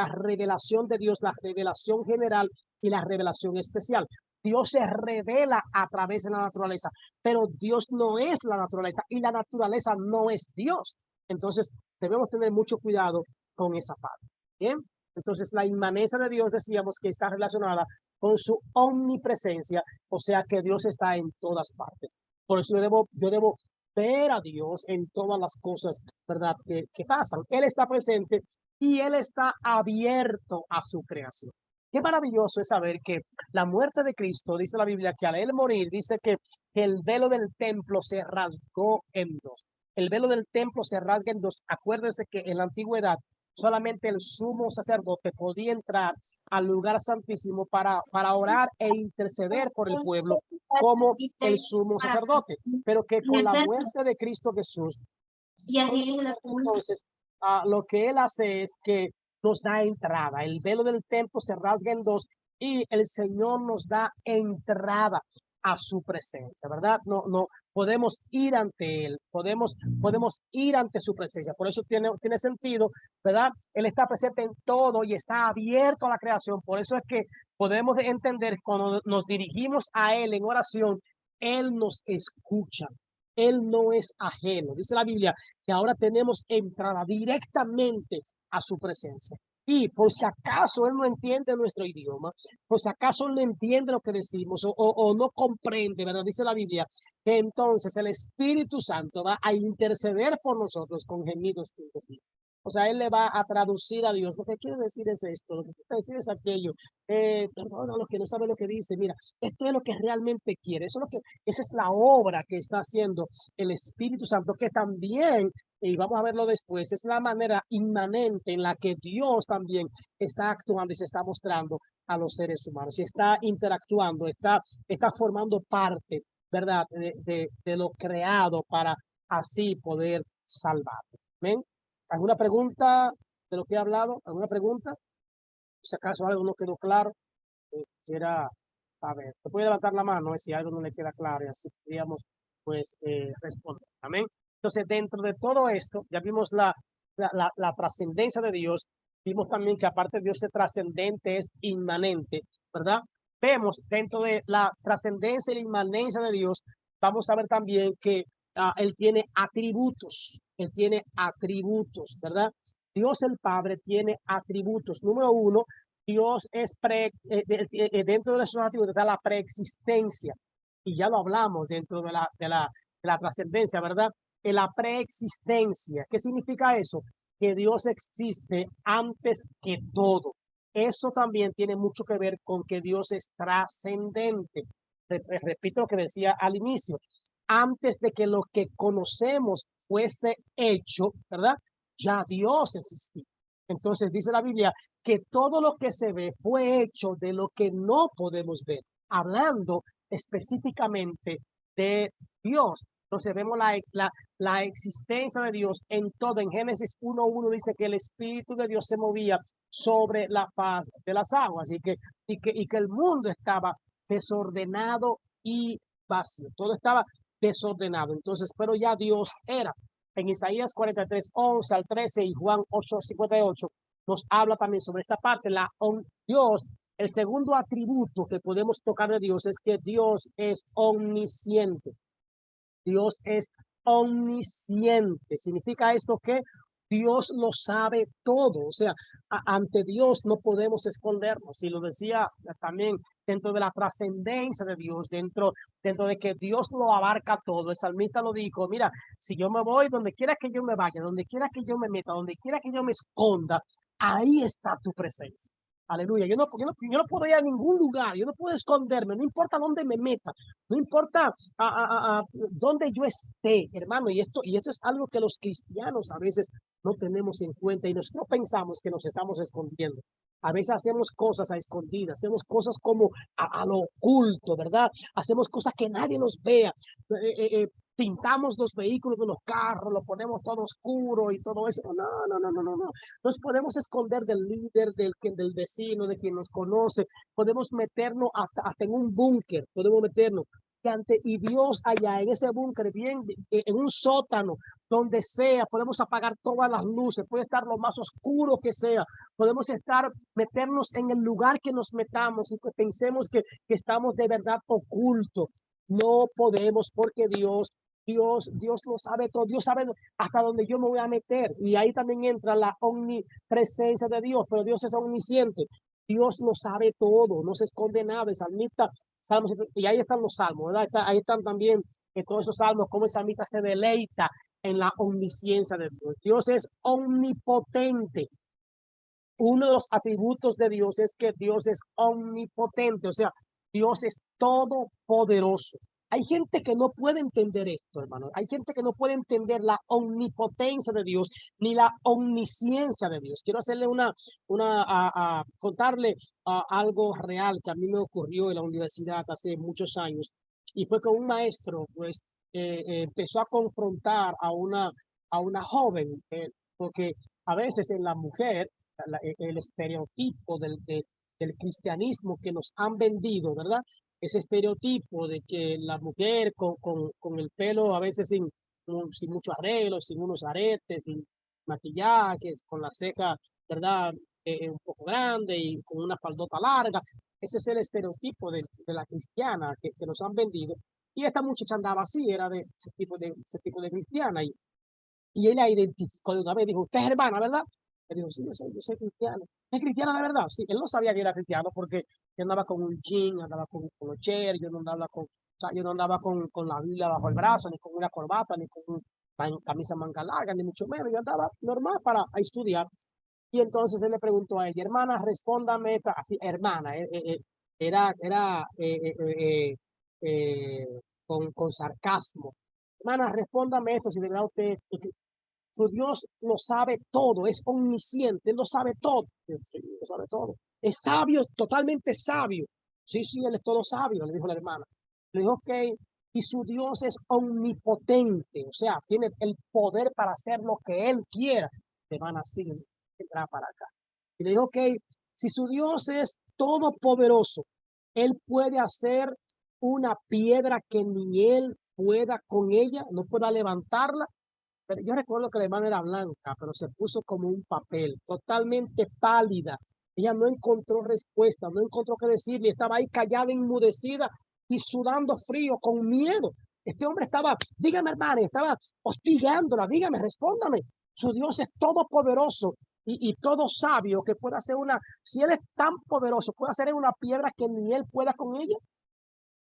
revelación de Dios, la revelación general y la revelación especial, Dios se revela a través de la naturaleza, pero Dios no es la naturaleza y la naturaleza no es Dios. Entonces, debemos tener mucho cuidado con esa parte. Bien, entonces la inmanencia de Dios decíamos que está relacionada con su omnipresencia, o sea que Dios está en todas partes. Por eso yo debo ver a Dios en todas las cosas, ¿verdad? Que pasan. Él está presente y Él está abierto a su creación. Qué maravilloso es saber que la muerte de Cristo, dice la Biblia, que al Él morir, dice que el velo del templo se rasgó en dos. El velo del templo se rasga en dos. Acuérdense que en la antigüedad solamente el sumo sacerdote podía entrar al lugar santísimo para orar e interceder por el pueblo como el sumo sacerdote, pero que con la muerte de Cristo Jesús, entonces lo que Él hace es que nos da entrada. El velo del templo se rasga en dos y el Señor nos da entrada a su presencia, ¿verdad? No podemos ir ante Él, podemos ir ante su presencia. Por eso tiene sentido, ¿verdad? Él está presente en todo y está abierto a la creación. Por eso es que podemos entender cuando nos dirigimos a Él en oración, Él nos escucha. Él no es ajeno. Dice la Biblia que ahora tenemos entrada directamente a su presencia. Y por si acaso Él no entiende nuestro idioma, por si acaso Él no entiende lo que decimos o no comprende, ¿verdad? Dice la Biblia que entonces el Espíritu Santo va a interceder por nosotros con gemidos indecibles. O sea, Él le va a traducir a Dios. Lo que quiere decir es esto, lo que quiere decir es aquello. Perdona a los que no saben lo que dice. Mira, esto es lo que realmente quiere. Esa es la obra que está haciendo el Espíritu Santo, que también, y vamos a verlo después, es la manera inmanente en la que Dios también está actuando y se está mostrando a los seres humanos. Y está interactuando, está formando parte, ¿verdad?, de lo creado para así poder salvar. ¿Ven? ¿Alguna pregunta de lo que he hablado? ¿Alguna pregunta? Si acaso algo no quedó claro, quisiera saber. Se puede levantar la mano si algo no le queda claro y así podríamos pues responder. Amén. Entonces, dentro de todo esto, ya vimos la trascendencia de Dios. Vimos también que aparte de Dios ser trascendente, es inmanente, ¿verdad? Vemos dentro de la trascendencia y la inmanencia de Dios, vamos a ver también que Él tiene atributos. Él tiene atributos, ¿verdad? Dios el Padre tiene atributos. Número uno, Dios es dentro de esos atributos está la preexistencia. Y ya lo hablamos dentro de la trascendencia, ¿verdad? En la preexistencia. ¿Qué significa eso? Que Dios existe antes que todo. Eso también tiene mucho que ver con que Dios es trascendente. Repito lo que decía al inicio. Antes de que lo que conocemos fuese hecho, ¿verdad? Ya Dios existía. Entonces dice la Biblia que todo lo que se ve fue hecho de lo que no podemos ver, hablando específicamente de Dios. Entonces vemos la existencia de Dios en todo. En Génesis 1:1 dice que el Espíritu de Dios se movía sobre la faz de las aguas y que el mundo estaba desordenado y vacío. Todo estaba desordenado. Entonces, pero ya Dios era. En Isaías 43:11 al 13 y Juan 8:58 nos habla también sobre esta parte. Dios, el segundo atributo que podemos tocar de Dios es que Dios es omnisciente. Dios es omnisciente. Significa esto que Dios lo sabe todo. O sea, ante Dios no podemos escondernos. Y lo decía también dentro de la trascendencia de Dios, dentro de que Dios lo abarca todo. El salmista lo dijo, mira, si yo me voy, donde quiera que yo me vaya, donde quiera que yo me meta, donde quiera que yo me esconda, ahí está tu presencia. Aleluya. Yo no puedo ir a ningún lugar, yo no puedo esconderme, no importa dónde me meta, no importa dónde yo esté, hermano. Y esto es algo que los cristianos a veces no tenemos en cuenta y nosotros pensamos que nos estamos escondiendo. A veces hacemos cosas a escondidas, hacemos cosas como a lo oculto, ¿verdad? Hacemos cosas que nadie nos vea. Pintamos los vehículos de los carros, lo ponemos todo oscuro y todo eso. No. Nos podemos esconder del líder, del vecino, de quien nos conoce. Podemos meternos hasta en un búnker, podemos meternos. Y Dios allá en ese búnker, bien en un sótano, donde sea, podemos apagar todas las luces, puede estar lo más oscuro que sea, podemos meternos en el lugar que nos metamos y que pensemos que estamos de verdad ocultos. No podemos, porque Dios lo sabe todo. Dios sabe hasta dónde yo me voy a meter. Y ahí también entra la omnipresencia de Dios, pero Dios es omnisciente. Dios lo sabe todo, no se esconde nada. El salmista, salmos, y ahí están los salmos, ¿verdad? Ahí están también todos esos salmos, como el salmista se deleita en la omnisciencia de Dios. Dios es omnipotente. uno de los atributos de Dios es que Dios es omnipotente, o sea, Dios es todopoderoso. Hay gente que no puede entender esto, hermano. Hay gente que no puede entender la omnipotencia de Dios ni la omnisciencia de Dios. Quiero hacerle contarle algo real que a mí me ocurrió en la universidad hace muchos años. Y fue que un maestro, pues, empezó a confrontar a una joven, porque a veces en la mujer, el estereotipo del cristianismo que nos han vendido, ¿verdad? Ese estereotipo de que la mujer con el pelo a veces sin mucho arreglo, sin unos aretes, sin maquillajes, con la ceja, ¿verdad? Un poco grande y con una faldota larga. Ese es el estereotipo de la cristiana que nos han vendido. Y esta muchacha andaba así, era de ese tipo de cristiana. Y él la identificó de una vez, dijo, usted es hermana, ¿verdad? Él dijo, sí, yo soy cristiano. ¿Es cristiana de verdad? Sí, él no sabía que era cristiano porque yo andaba con un jean, andaba con los cher, yo no andaba yo no andaba con la Biblia bajo el brazo, ni con una corbata, ni con una camisa manga larga, ni mucho menos. Yo andaba normal para estudiar. Y entonces él le preguntó a ella, hermana, respóndame, así, hermana, era con sarcasmo. Hermana, respóndame esto, si de verdad usted, su Dios lo sabe todo, es omnisciente, él lo sabe todo. Sí, lo sabe todo. Es sabio, totalmente sabio. Sí, sí, él es todo sabio, le dijo la hermana. Le dijo, ok, y su Dios es omnipotente, o sea, tiene el poder para hacer lo que él quiera. Hermana, sí, vendrá para acá. Y le dijo, ok, si su Dios es todopoderoso, él puede hacer una piedra que ni él pueda con ella, no pueda levantarla. Pero yo recuerdo que la hermana era blanca, pero se puso como un papel, totalmente pálida. Ella no encontró respuesta, no encontró qué decirle, estaba ahí callada, enmudecida y sudando frío, con miedo. Este hombre estaba, dígame hermana, estaba hostigándola, dígame, respóndame. Su Dios es todopoderoso y todo sabio que puede hacer si él es tan poderoso, puede hacer una piedra que ni él pueda con ella.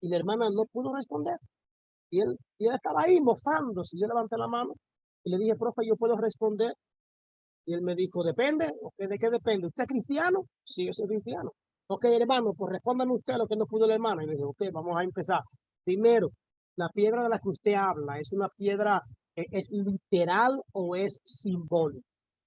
Y la hermana no pudo responder. Y él estaba ahí mofándose. Yo levanté la mano y le dije, profe, ¿yo puedo responder? Y él me dijo, depende. Okay, ¿de qué depende? ¿Usted es cristiano? Sí, yo soy cristiano. Ok, hermano, pues respóndame usted lo que no pudo la hermana. Y le dije, ok, vamos a empezar. Primero, la piedra de la que usted habla, ¿es una piedra, es literal o es simbólico?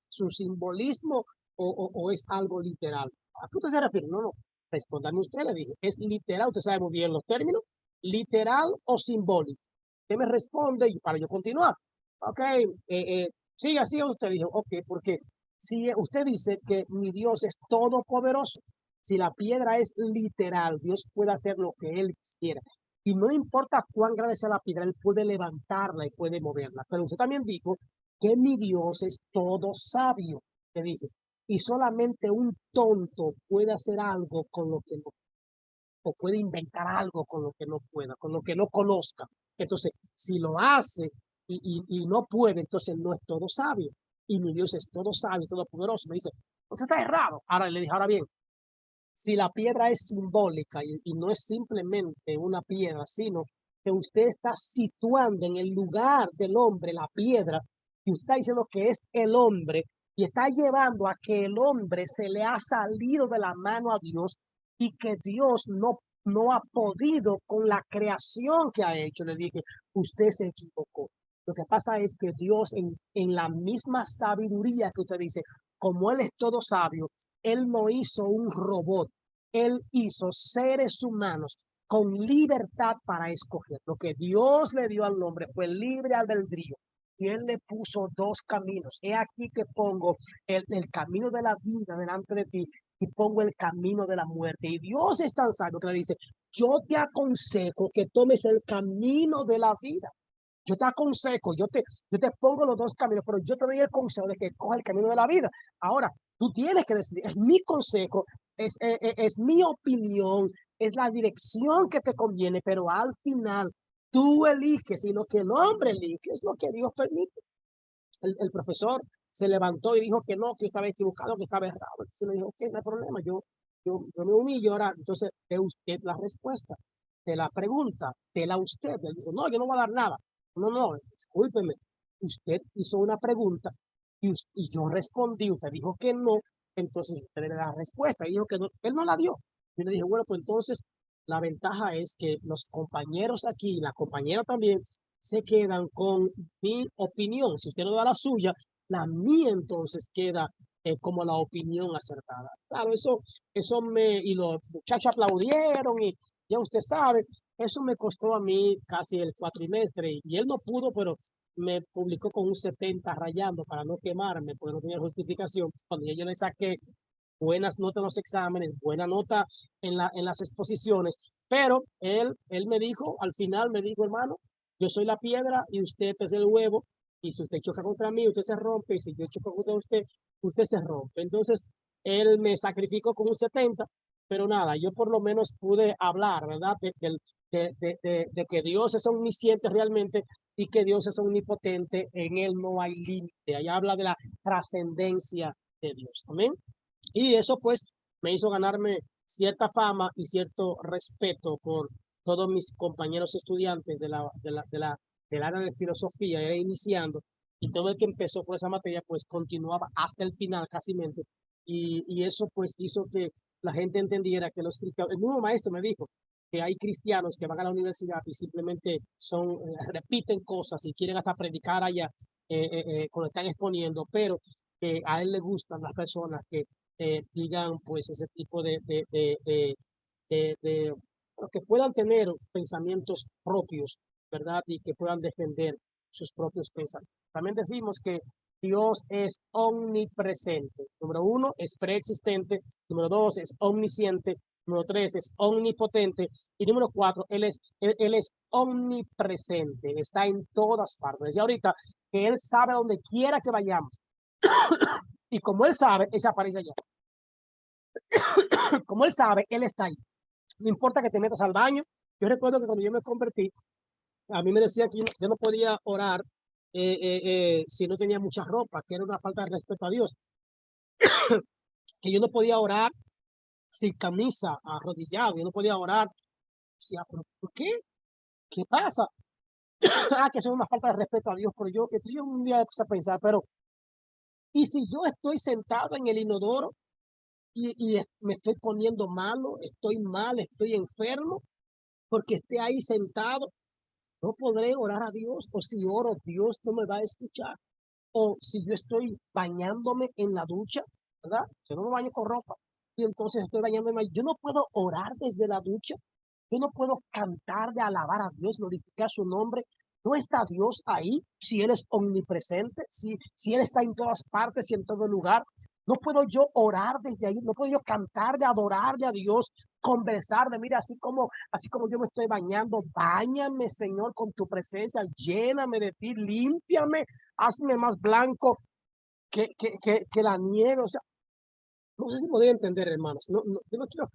¿Su simbolismo o es algo literal? ¿A qué usted se refiere? No, no. Respóndame usted, le dije. ¿Es literal? Usted sabe muy bien los términos. ¿Literal o simbólico? Usted me responde y para yo continuar. Ok, siga, siga usted. Dijo, ok, porque si usted dice que mi Dios es todopoderoso, si la piedra es literal, Dios puede hacer lo que Él quiera. Y no importa cuán grande sea la piedra, Él puede levantarla y puede moverla. Pero usted también dijo que mi Dios es todo sabio, te dije. Y solamente un tonto puede hacer algo con lo que no, o puede inventar algo con lo que no pueda, con lo que no conozca. Entonces, si lo hace y no puede, entonces no es todo sabio. Y mi Dios es todo sabio, todo poderoso. Me dice, usted está errado. Ahora le dije, ahora bien, si la piedra es simbólica y no es simplemente una piedra, sino que usted está situando en el lugar del hombre la piedra y usted está diciendo que es el hombre y está llevando a que el hombre se le ha salido de la mano a Dios y que Dios no ha podido con la creación que ha hecho. Le dije, usted se equivocó. Lo que pasa es que Dios en la misma sabiduría que usted dice, como Él es todo sabio, Él no hizo un robot, Él hizo seres humanos con libertad para escoger. Lo que Dios le dio al hombre fue libre albedrío. Y Él le puso dos caminos. He aquí que pongo el camino de la vida delante de ti y pongo el camino de la muerte. Y Dios es tan sabio que le dice, yo te aconsejo que tomes el camino de la vida. Yo te aconsejo, yo te pongo los dos caminos, pero yo te doy el consejo de que coja el camino de la vida. Ahora, tú tienes que decidir, es mi consejo, es mi opinión, es la dirección que te conviene, pero al final tú eliges y lo que el hombre elige es lo que Dios permite. El profesor se levantó y dijo que no, que estaba equivocado, que estaba errado. Entonces le dijo, ok, no hay problema, yo me humillo ahora. Entonces, de usted la respuesta, de la pregunta, de la usted. Él dijo, no, yo no voy a dar nada. No, no, discúlpeme. Usted hizo una pregunta y yo respondí, usted dijo que no, entonces usted le da la respuesta. Y dijo que él no la dio. Yo le dije, bueno, pues entonces la ventaja es que los compañeros aquí, la compañera también, se quedan con mi opinión. Si usted no da la suya, la mía entonces queda como la opinión acertada. Claro, y los muchachos aplaudieron y ya usted sabe, eso me costó a mí casi el cuatrimestre y él no pudo, pero me publicó con un 70 rayando para no quemarme, porque no tenía justificación. Cuando yo le saqué buenas notas en los exámenes, buena nota en las exposiciones, pero él me dijo, al final me dijo, hermano, yo soy la piedra y usted es el huevo, y si usted choca contra mí, usted se rompe, y si yo choco contra usted, usted se rompe. Entonces, él me sacrificó con un 70, pero nada, yo por lo menos pude hablar, ¿verdad? De que Dios es omnisciente realmente y que Dios es omnipotente, en él no hay límite. Ahí habla de la trascendencia de Dios. Amén. Y eso pues me hizo ganarme cierta fama y cierto respeto por todos mis compañeros estudiantes del área de filosofía, era iniciando, y todo el que empezó por esa materia pues continuaba hasta el final casi mente. Y eso pues hizo que la gente entendiera que los cristianos, el mismo maestro me dijo que hay cristianos que van a la universidad y simplemente repiten cosas y quieren hasta predicar allá cuando están exponiendo, pero que a él le gustan las personas que digan pues ese tipo bueno, que puedan tener pensamientos propios, ¿verdad? Y que puedan defender sus propios pensamientos. También decimos que Dios es omnipresente. Número 1 es preexistente. Número 2 es omnisciente. Número 3 es omnipotente. Y número 4, él es omnipresente. Está en todas partes. Y ahorita que Él sabe donde quiera que vayamos. Y como Él sabe, Él se aparece allá. Como Él sabe, Él está ahí. No importa que te metas al baño. Yo recuerdo que cuando yo me convertí, a mí me decía que yo no podía orar si no tenía mucha ropa, que era una falta de respeto a Dios. Que yo no podía orar sin camisa, arrodillado. Yo no podía orar. Decía, ¿por qué? ¿Qué pasa? Que eso es una falta de respeto a Dios. Pero yo un día empecé a pensar, pero ¿y si yo estoy sentado en el inodoro y me estoy poniendo malo, estoy mal, estoy enfermo, porque esté ahí sentado, no podré orar a Dios? O si oro, Dios no me va a escuchar. O si yo estoy bañándome en la ducha, ¿verdad? Yo no me baño con ropa y entonces estoy bañándome, yo no puedo orar desde la ducha, yo no puedo cantar de alabar a Dios, glorificar su nombre. ¿No está Dios ahí? Si Él es omnipresente, si Él está en todas partes y en todo lugar, ¿no puedo yo orar desde ahí? ¿No puedo yo cantar de adorarle a Dios, conversar de, mira, así como yo me estoy bañando, báñame, Señor, con tu presencia, lléname de ti, límpiame, hazme más blanco que la nieve? O sea, no sé si podía entender, hermanos. Yo no quiero,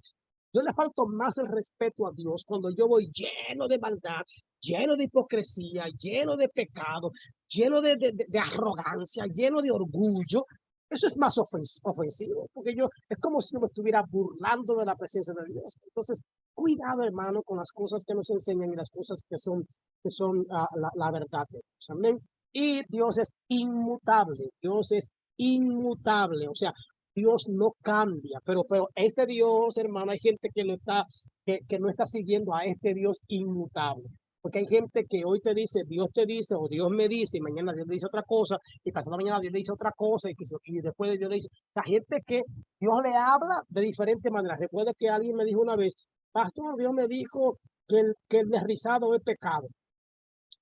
yo le falto más el respeto a Dios cuando yo voy lleno de maldad, lleno de hipocresía, lleno de pecado, lleno de arrogancia, lleno de orgullo. Eso es más ofensivo, porque es como si yo me estuviera burlando de la presencia de Dios. Entonces, cuidado, hermano, con las cosas que nos enseñan y las cosas que son la verdad de Dios. Amén. Y Dios es inmutable, Dios es inmutable, o sea, Dios no cambia, pero este Dios, hermano, hay gente que no está siguiendo a este Dios inmutable. Porque hay gente que hoy te dice, Dios te dice, o Dios me dice, y mañana Dios le dice otra cosa, y pasado mañana Dios le dice otra cosa, y después de Dios le dice, la gente que Dios le habla de diferentes maneras. Recuerda que alguien me dijo una vez, pastor, Dios me dijo que el desrizado es pecado.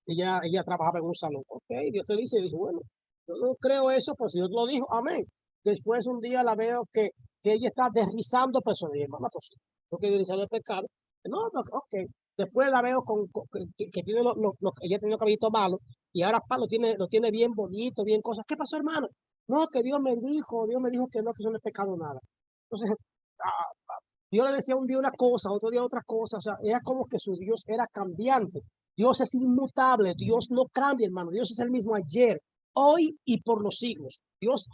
Ella trabajaba en un salón. Ok, Dios te dice, y dijo, bueno, yo no creo eso, pues Dios lo dijo, amén. Después un día la veo que ella está desrizando personas. Y hermano, pues, porque deslizado es pecado. No, ok. Después la veo que tiene ella tiene los cabellitos malos y ahora lo tiene bien bonito, bien cosas. ¿Qué pasó, hermano? No, que Dios me dijo que no, que eso no es pecado nada. Entonces, Dios le decía un día una cosa, otro día otra cosa. O sea, era como que su Dios era cambiante. Dios es inmutable, Dios no cambia, hermano. Dios es el mismo ayer, hoy y por los siglos. Dios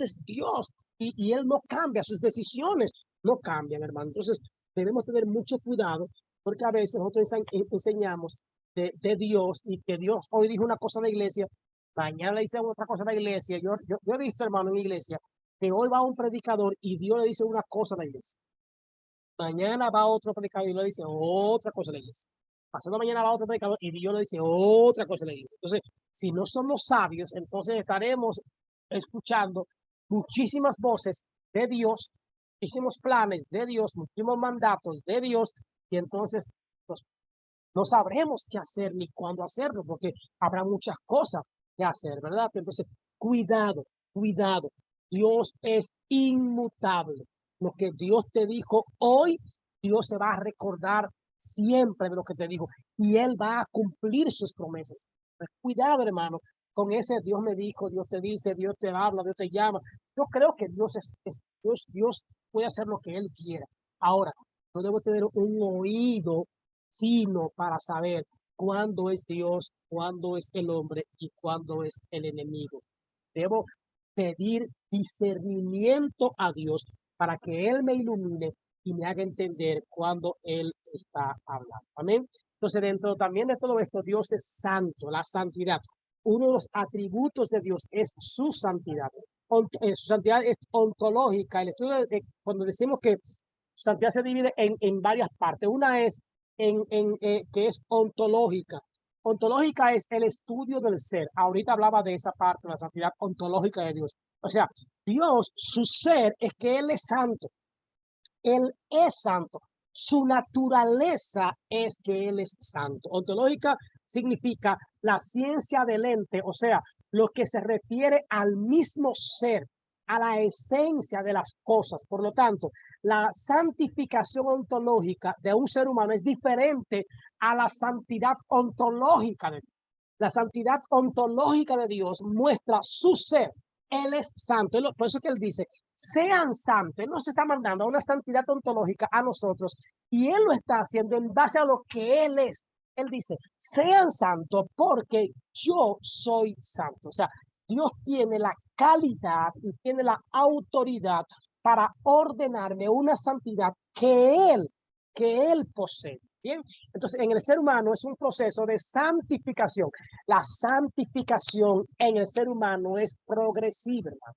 es Dios y Él no cambia, sus decisiones no cambian, hermano. Entonces, debemos tener mucho cuidado porque a veces nosotros enseñamos de Dios y que Dios hoy dijo una cosa en la iglesia, mañana le dice otra cosa en la iglesia. Yo he visto, hermano, en la iglesia que hoy va un predicador y Dios le dice una cosa a la iglesia. Mañana va otro predicador y le dice otra cosa a la iglesia. Pasado mañana va otro predicador y Dios le dice otra cosa a la iglesia. Entonces, si no somos sabios, entonces estaremos escuchando muchísimas voces de Dios, muchísimos planes de Dios, muchísimos mandatos de Dios, y entonces pues, no sabremos qué hacer ni cuándo hacerlo, porque habrá muchas cosas que hacer, ¿verdad? Entonces, cuidado, cuidado. Dios es inmutable. Lo que Dios te dijo hoy, Dios se va a recordar siempre de lo que te dijo y Él va a cumplir sus promesas. Pues, cuidado, hermano, con ese Dios me dijo, Dios te dice, Dios te habla, Dios te llama. Yo creo que Dios puede hacer lo que Él quiera. Ahora, no debo tener un oído fino para saber cuándo es Dios, cuándo es el hombre y cuándo es el enemigo. Debo pedir discernimiento a Dios para que Él me ilumine y me haga entender cuando Él está hablando. Amén. Entonces, dentro también de todo esto, Dios es santo, la santidad. Uno de los atributos de Dios es su santidad. Su santidad es ontológica. El estudio cuando decimos que santidad se divide en varias partes. Una es que es ontológica. Ontológica es el estudio del ser. Ahorita hablaba de esa parte, la santidad ontológica de Dios. O sea, Dios, su ser es que Él es santo. Él es santo. Su naturaleza es que Él es santo. Ontológica significa la ciencia del ente, o sea, lo que se refiere al mismo ser, a la esencia de las cosas. Por lo tanto, la santificación ontológica de un ser humano es diferente a la santidad ontológica de Dios. La santidad ontológica de Dios muestra su ser. Él es santo. Por eso que Él dice, sean santos. Él nos está mandando a una santidad ontológica a nosotros y Él lo está haciendo en base a lo que Él es. Él dice, sean santos porque yo soy santo. O sea, Dios tiene la calidad y tiene la autoridad para ordenarme una santidad que Él posee. Bien, entonces en el ser humano es un proceso de santificación. La santificación en el ser humano es progresiva, hermano.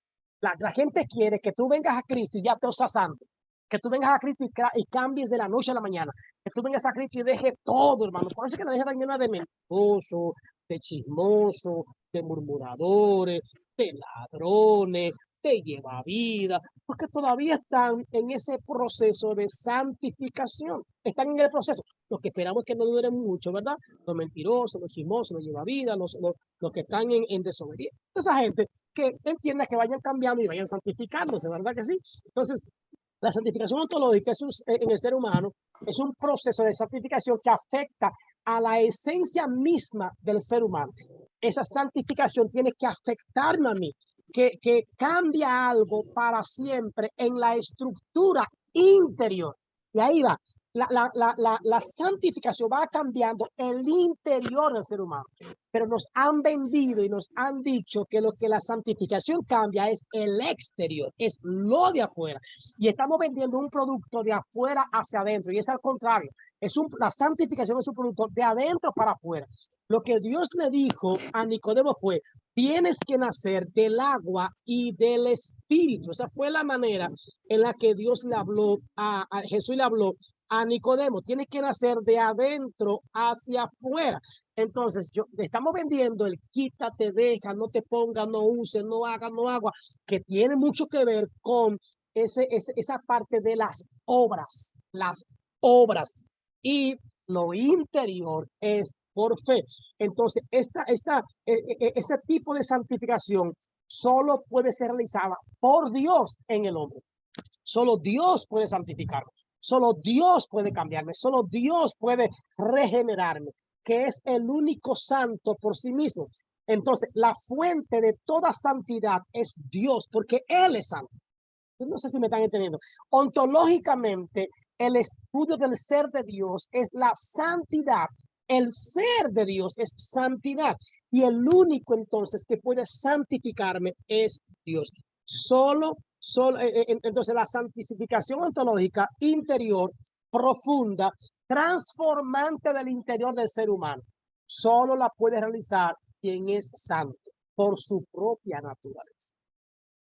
La gente quiere que tú vengas a Cristo y ya te seas santo. Que tú vengas a Cristo y cambies de la noche a la mañana. Que tú vengas a Cristo y dejes todo, hermano. Por eso es que la deja tan llena de mentirosos, de chismosos, de murmuradores, de ladrones, de llevavidas, porque todavía están en ese proceso de santificación. Están en el proceso. Lo que esperamos es que no duren mucho, ¿verdad? Los mentirosos, los chismosos, los llevavidas, los que están en desobediencia. Esa gente que entienda que vayan cambiando y vayan santificándose, ¿verdad que sí? Entonces, la santificación ontológica en el ser humano es un proceso de santificación que afecta a la esencia misma del ser humano. Esa santificación tiene que afectarme a mí, que cambia algo para siempre en la estructura interior. Y ahí va. La santificación va cambiando el interior del ser humano, pero nos han vendido y nos han dicho que lo que la santificación cambia es el exterior, es lo de afuera, y estamos vendiendo un producto de afuera hacia adentro, y es al contrario, la santificación es un producto de adentro para afuera. Lo que Dios le dijo a Nicodemo fue, tienes que nacer del agua y del espíritu. Esa fue la manera en la que Dios le habló, Jesús le habló a Nicodemo, tiene que nacer de adentro hacia afuera. Entonces, estamos vendiendo el quítate, deja, no te ponga, no use, no haga, no haga, que tiene mucho que ver con esa parte de las obras. Y lo interior es por fe. Entonces, ese tipo de santificación solo puede ser realizada por Dios en el hombre. Solo Dios puede santificarme. Solo Dios puede cambiarme, solo Dios puede regenerarme, que es el único santo por sí mismo. Entonces, la fuente de toda santidad es Dios, porque Él es santo. No sé si me están entendiendo. Ontológicamente, el estudio del ser de Dios es la santidad. El ser de Dios es santidad. Y el único entonces que puede santificarme es Dios. Entonces la santificación ontológica interior, profunda, transformante del interior del ser humano, solo la puede realizar quien es santo por su propia naturaleza.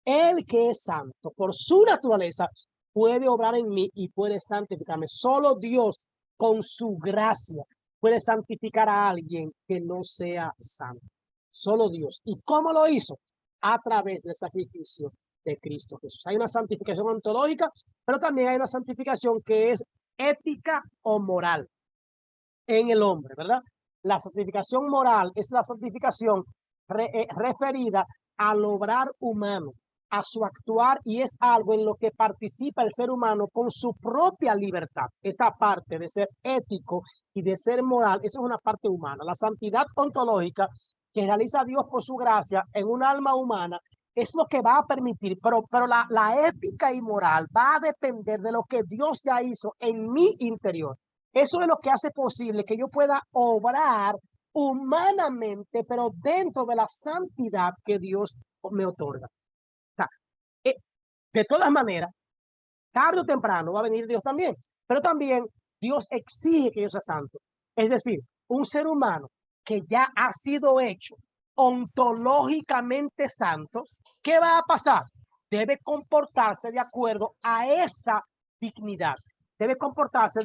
el que es santo, por su naturaleza, puede obrar en mí y puede santificarme. Solo Dios, con su gracia, puede santificar a alguien que no sea santo. Solo Dios. ¿Y cómo lo hizo? A través del sacrificio de Cristo Jesús. Hay una santificación ontológica, pero también hay una santificación que es ética o moral en el hombre, ¿verdad? La santificación moral es la santificación referida al obrar humano, a su actuar, y es algo en lo que participa el ser humano con su propia libertad. Esta parte de ser ético y de ser moral, eso es una parte humana. La santidad ontológica que realiza Dios por su gracia en un alma humana es lo que va a permitir, pero la ética y moral va a depender de lo que Dios ya hizo en mi interior. Eso es lo que hace posible que yo pueda obrar humanamente, pero dentro de la santidad que Dios me otorga. O sea, de todas maneras, tarde o temprano va a venir Dios también, pero también Dios exige que yo sea santo. Es decir, un ser humano que ya ha sido hecho ontológicamente santo, ¿qué va a pasar? Debe comportarse de acuerdo a esa dignidad. Debe comportarse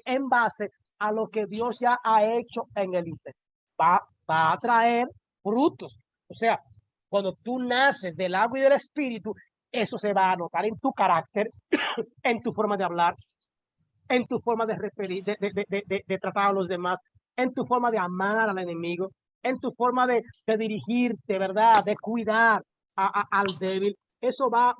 en base a lo que Dios ya ha hecho en el interior. Va a traer frutos. O sea, cuando tú naces del agua y del espíritu, eso se va a notar en tu carácter, en tu forma de hablar, en tu forma de referir, de tratar a los demás, en tu forma de amar al enemigo, en tu forma de dirigirte, ¿verdad? De cuidar al débil. Eso va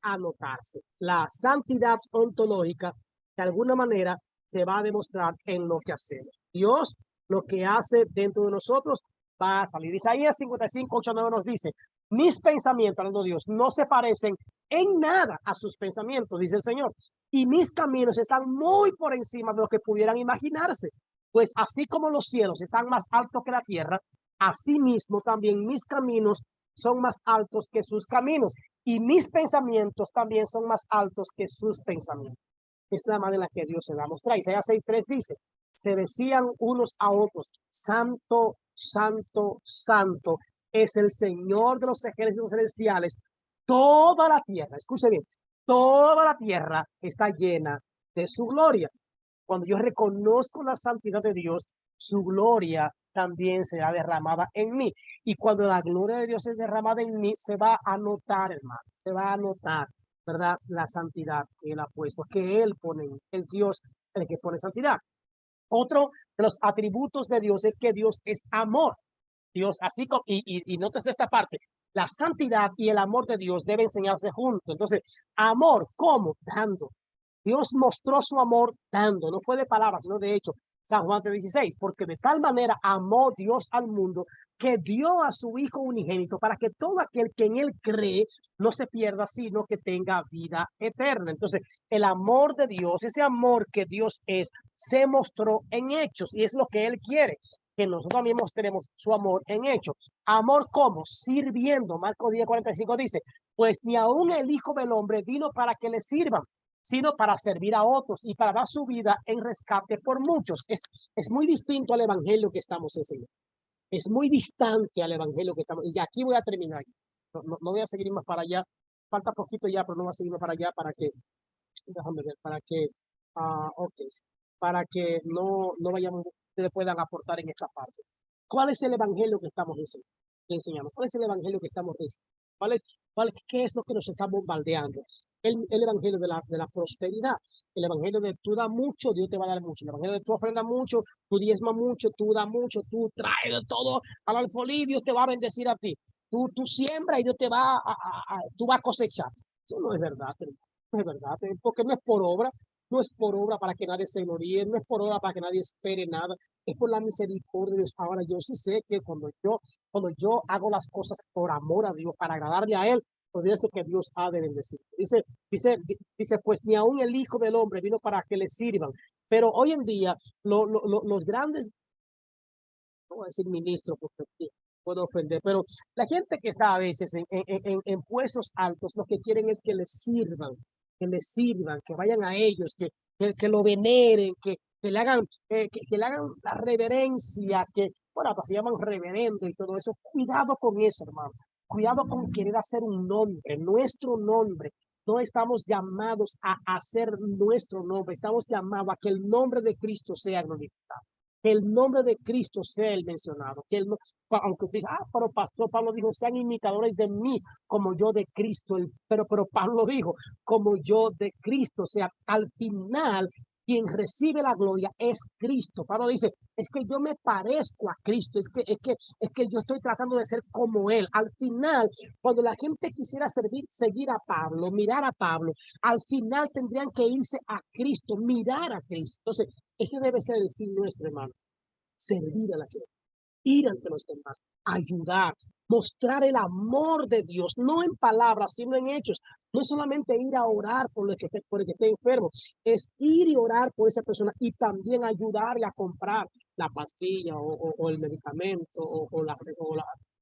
a notarse. La santidad ontológica, de alguna manera, se va a demostrar en lo que hacemos. Dios, lo que hace dentro de nosotros, va a salir. Isaías 55, 8, 9 nos dice, mis pensamientos, hablando de Dios, no se parecen en nada a sus pensamientos, dice el Señor, y mis caminos están muy por encima de lo que pudieran imaginarse. Pues así como los cielos están más altos que la tierra, así mismo también mis caminos son más altos que sus caminos, y mis pensamientos también son más altos que sus pensamientos. Es la manera en la que Dios se va a mostrar. Isaías 6:3 dice, se decían unos a otros, santo, santo, santo es el Señor de los ejércitos celestiales. Toda la tierra, escuche bien, toda la tierra está llena de su gloria. Cuando yo reconozco la santidad de Dios, su gloria también será derramada en mí. Y cuando la gloria de Dios es derramada en mí, se va a notar, hermano, se va a notar, ¿verdad? La santidad que Él ha puesto, que Él pone, el Dios, el que pone santidad. Otro de los atributos de Dios es que Dios es amor. Dios, así como, y notes esta parte, la santidad y el amor de Dios deben enseñarse juntos. Entonces, amor, ¿cómo? Dando. Dios mostró su amor dando, no fue de palabras, sino de hecho. San Juan 3:16, porque de tal manera amó Dios al mundo que dio a su Hijo unigénito para que todo aquel que en él cree no se pierda, sino que tenga vida eterna. Entonces, el amor de Dios, ese amor que Dios es, se mostró en hechos y es lo que él quiere, que nosotros también mostremos su amor en hechos. Amor como sirviendo. Marcos 10:45 dice, pues ni aún el Hijo del Hombre vino para que le sirvan, sino para servir a otros y para dar su vida en rescate por muchos. Es muy distinto al evangelio que estamos enseñando. Es muy distante al evangelio que estamos. Y aquí voy a terminar. No voy a seguir más para allá. Falta poquito ya, pero no voy a seguir más para allá para que, déjame ver, okay, para que no vayamos, le puedan aportar en esta parte. ¿Cuál es el evangelio que estamos enseñando? ¿Cuál es el evangelio que estamos enseñando? ¿Qué es lo que nos está bombardeando? El evangelio de la prosperidad, el evangelio de tú da mucho, Dios te va a dar mucho, el evangelio de tú ofrenda mucho, tú diezma mucho, tú da mucho, tú traes de todo al alfolí, Dios te va a bendecir a ti, tú siembra y Dios te va tú vas a cosechar. Eso no es verdad, no es verdad, porque no es por obra, no es por obra para que nadie se gloríe, no es por obra para que nadie espere nada, es por la misericordia de Dios. Ahora yo sí sé que cuando yo hago las cosas por amor a Dios, para agradarle a Él, dice que Dios ha de bendecir. Dice, pues ni aún el Hijo del Hombre vino para que le sirvan. Pero hoy en día, los grandes, no voy a decir ministros porque puedo ofender, pero la gente que está a veces en puestos altos, lo que quieren es que les sirvan, que vayan a ellos, que lo veneren, que le hagan la reverencia, bueno, hasta se llaman reverendo y todo eso. Cuidado con eso, hermano. Cuidado con querer hacer un nombre, nuestro nombre. No estamos llamados a hacer nuestro nombre, estamos llamados a que el nombre de Cristo sea glorificado, que el nombre de Cristo sea el mencionado, que aunque usted dice, pero pastor Pablo dijo, sean imitadores de mí, como yo de Cristo, pero Pablo dijo, como yo de Cristo, o sea, al final, quien recibe la gloria es Cristo. Pablo dice, es que yo me parezco a Cristo, es que yo estoy tratando de ser como Él. Al final, cuando la gente quisiera seguir a Pablo, mirar a Pablo, al final tendrían que irse a Cristo, mirar a Cristo. Entonces, ese debe ser el fin nuestro, hermano. Servir a la gente, ir ante los demás, ayudar, mostrar el amor de Dios, no en palabras, sino en hechos. No es solamente ir a orar por el que esté enfermo, es ir y orar por esa persona y también ayudarle a comprar la pastilla o el medicamento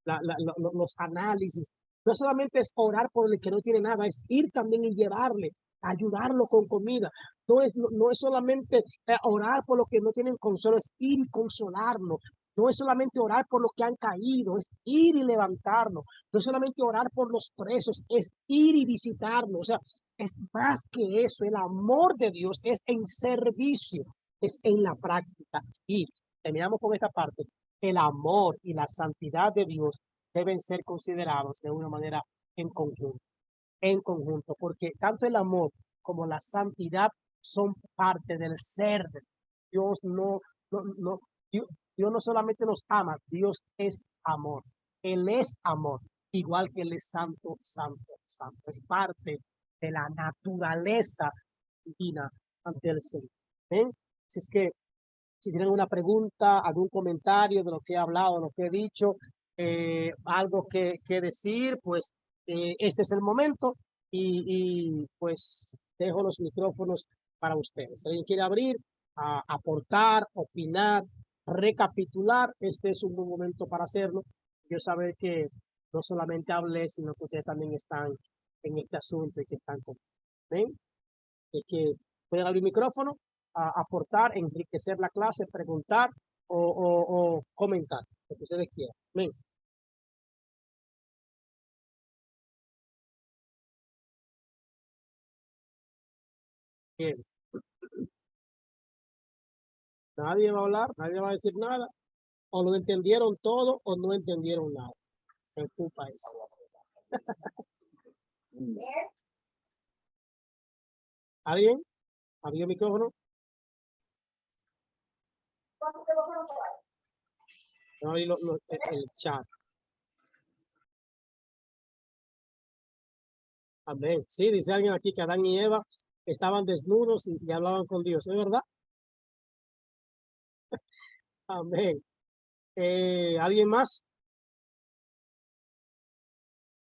los análisis. No solamente es orar por el que no tiene nada, es ir también y llevarle, ayudarlo con comida. No es solamente orar por los que no tienen consuelo, es ir y consolarlo. No es solamente orar por los que han caído, es ir y levantarnos. No es solamente orar por los presos, es ir y visitarlos. O sea, es más que eso. El amor de Dios es en servicio, es en la práctica. Y terminamos con esta parte. El amor y la santidad de Dios deben ser considerados de una manera en conjunto, porque tanto el amor como la santidad son parte del ser de Dios. Dios no solamente nos ama, Dios es amor. Él es amor, igual que Él es santo, santo, santo. Es parte de la naturaleza divina ante el Señor. Así es que, si tienen una pregunta, algún comentario de lo que he hablado, de lo que he dicho, algo que decir, pues este es el momento y pues dejo los micrófonos para ustedes. Si alguien quiere abrir, aportar, opinar, recapitular, este es un buen momento para hacerlo. Yo saber que no solamente hablé, sino que ustedes también están en este asunto y que están con, ¿ven? Y que pueden abrir micrófono, aportar, enriquecer la clase, preguntar o comentar, lo que ustedes quieran. ¿Ven? Bien. Nadie va a hablar, nadie va a decir nada. O lo entendieron todo o no entendieron nada. Me ocupa eso. ¿Alguien? ¿Abrió el micrófono? No abrí el chat. Amén. Sí, dice alguien aquí que Adán y Eva estaban desnudos y hablaban con Dios. ¿Es verdad? Amén. ¿Alguien más?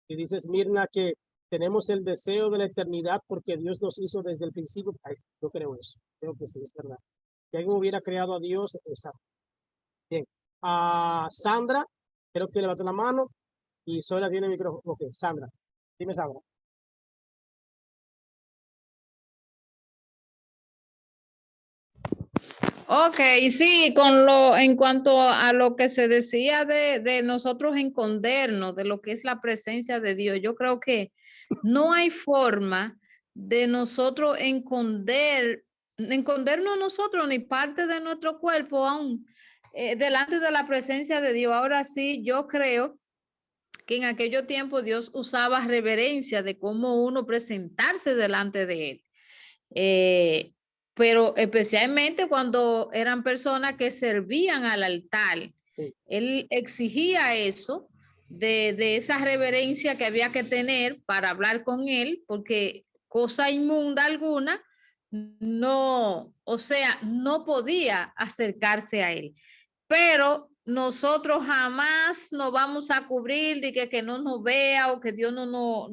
Y dices, Mirna, que tenemos el deseo de la eternidad porque Dios nos hizo desde el principio. Ay, yo creo eso. Creo que sí, es verdad. Si alguien hubiera creado a Dios, exacto. Bien. Sandra, creo que levantó la mano y Sola tiene el micrófono. Ok, Sandra. Dime, Sandra. Ok, sí, en cuanto a lo que se decía de nosotros escondernos de lo que es la presencia de Dios, yo creo que no hay forma de nosotros escondernos nosotros ni parte de nuestro cuerpo aún delante de la presencia de Dios. Ahora sí, yo creo que en aquellos tiempos Dios usaba reverencia de cómo uno presentarse delante de Él. Pero especialmente cuando eran personas que servían al altar. Sí. Él exigía eso, de esa reverencia que había que tener para hablar con él, porque cosa inmunda alguna, no, o sea, no podía acercarse a él. Pero nosotros jamás nos vamos a cubrir de que no nos vea o que Dios no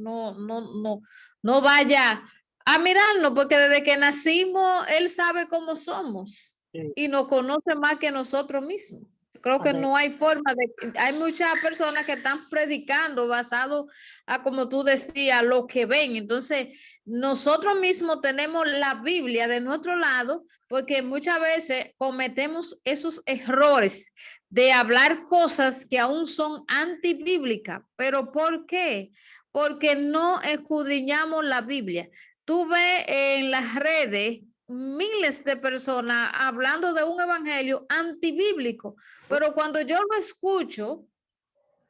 vaya a mirarnos, porque desde que nacimos, Él sabe cómo somos y nos conoce más que nosotros mismos. Creo que no hay forma hay muchas personas que están predicando basado a, como tú decías, lo que ven. Entonces, nosotros mismos tenemos la Biblia de nuestro lado, porque muchas veces cometemos esos errores de hablar cosas que aún son antibíblicas. ¿Pero por qué? Porque no escudriñamos la Biblia. Tú ves en las redes miles de personas hablando de un evangelio antibíblico, pero cuando yo lo escucho,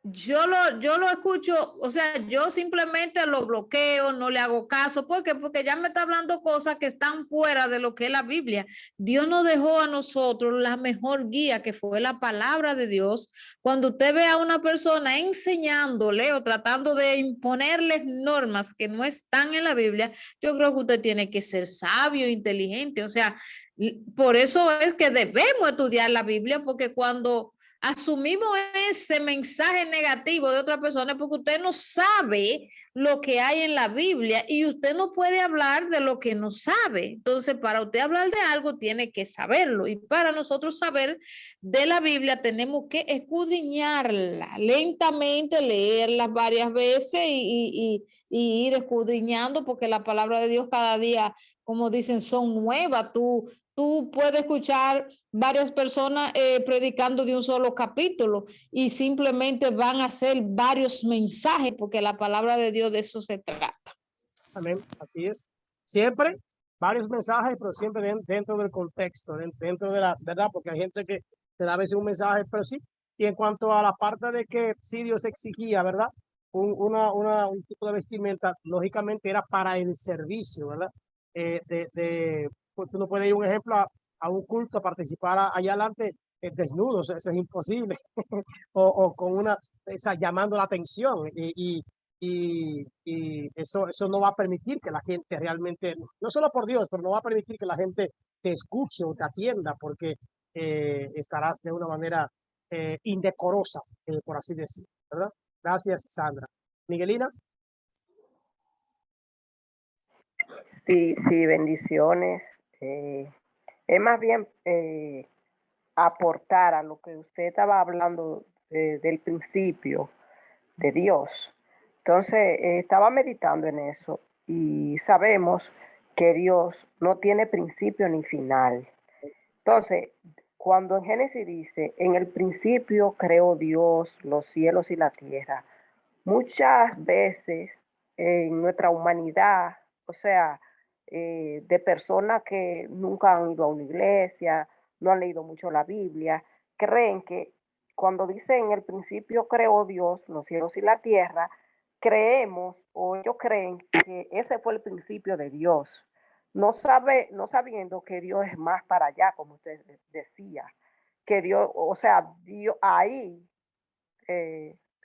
yo lo escucho, o sea, yo simplemente lo bloqueo, no le hago caso. ¿Por qué? Porque ya me está hablando cosas que están fuera de lo que es la Biblia. Dios nos dejó a nosotros la mejor guía, que fue la palabra de Dios. Cuando usted ve a una persona enseñándole o tratando de imponerles normas que no están en la Biblia, yo creo que usted tiene que ser sabio, inteligente. O sea, por eso es que debemos estudiar la Biblia, porque cuando asumimos ese mensaje negativo de otra persona porque usted no sabe lo que hay en la Biblia y usted no puede hablar de lo que no sabe. Entonces, para usted hablar de algo, tiene que saberlo. Y para nosotros saber de la Biblia, tenemos que escudriñarla lentamente, leerla varias veces y ir escudriñando, porque la palabra de Dios cada día, como dicen, son nuevas. Tú puedes escuchar varias personas predicando de un solo capítulo y simplemente van a hacer varios mensajes, porque la palabra de Dios de eso se trata. Amén, así es. Siempre varios mensajes, pero siempre dentro del contexto, dentro de la verdad, porque hay gente que te da a veces un mensaje, pero sí. Y en cuanto a la parte de que sí Dios exigía, ¿verdad? Un tipo de vestimenta, lógicamente era para el servicio, ¿verdad? Pues tú no puedes ir, un ejemplo, a un culto a participar allá adelante desnudo, eso es imposible. o con llamando la atención. Y eso no va a permitir que la gente realmente, no solo por Dios, pero no va a permitir que la gente te escuche o te atienda, porque estarás de una manera indecorosa, por así decirlo, ¿verdad? Gracias, Sandra. Miguelina. Sí, sí, bendiciones. Es más bien aportar a lo que usted estaba hablando del principio de Dios. Entonces, estaba meditando en eso y sabemos que Dios no tiene principio ni final. Entonces, cuando en Génesis dice, en el principio creó Dios los cielos y la tierra, muchas veces en nuestra humanidad, o sea, de personas que nunca han ido a una iglesia, no han leído mucho la Biblia, creen que cuando dice en el principio creó Dios los cielos y la tierra, creemos o ellos creen que ese fue el principio de Dios, no sabiendo que Dios es más para allá, como usted decía, que Dios, o sea, Dios ahí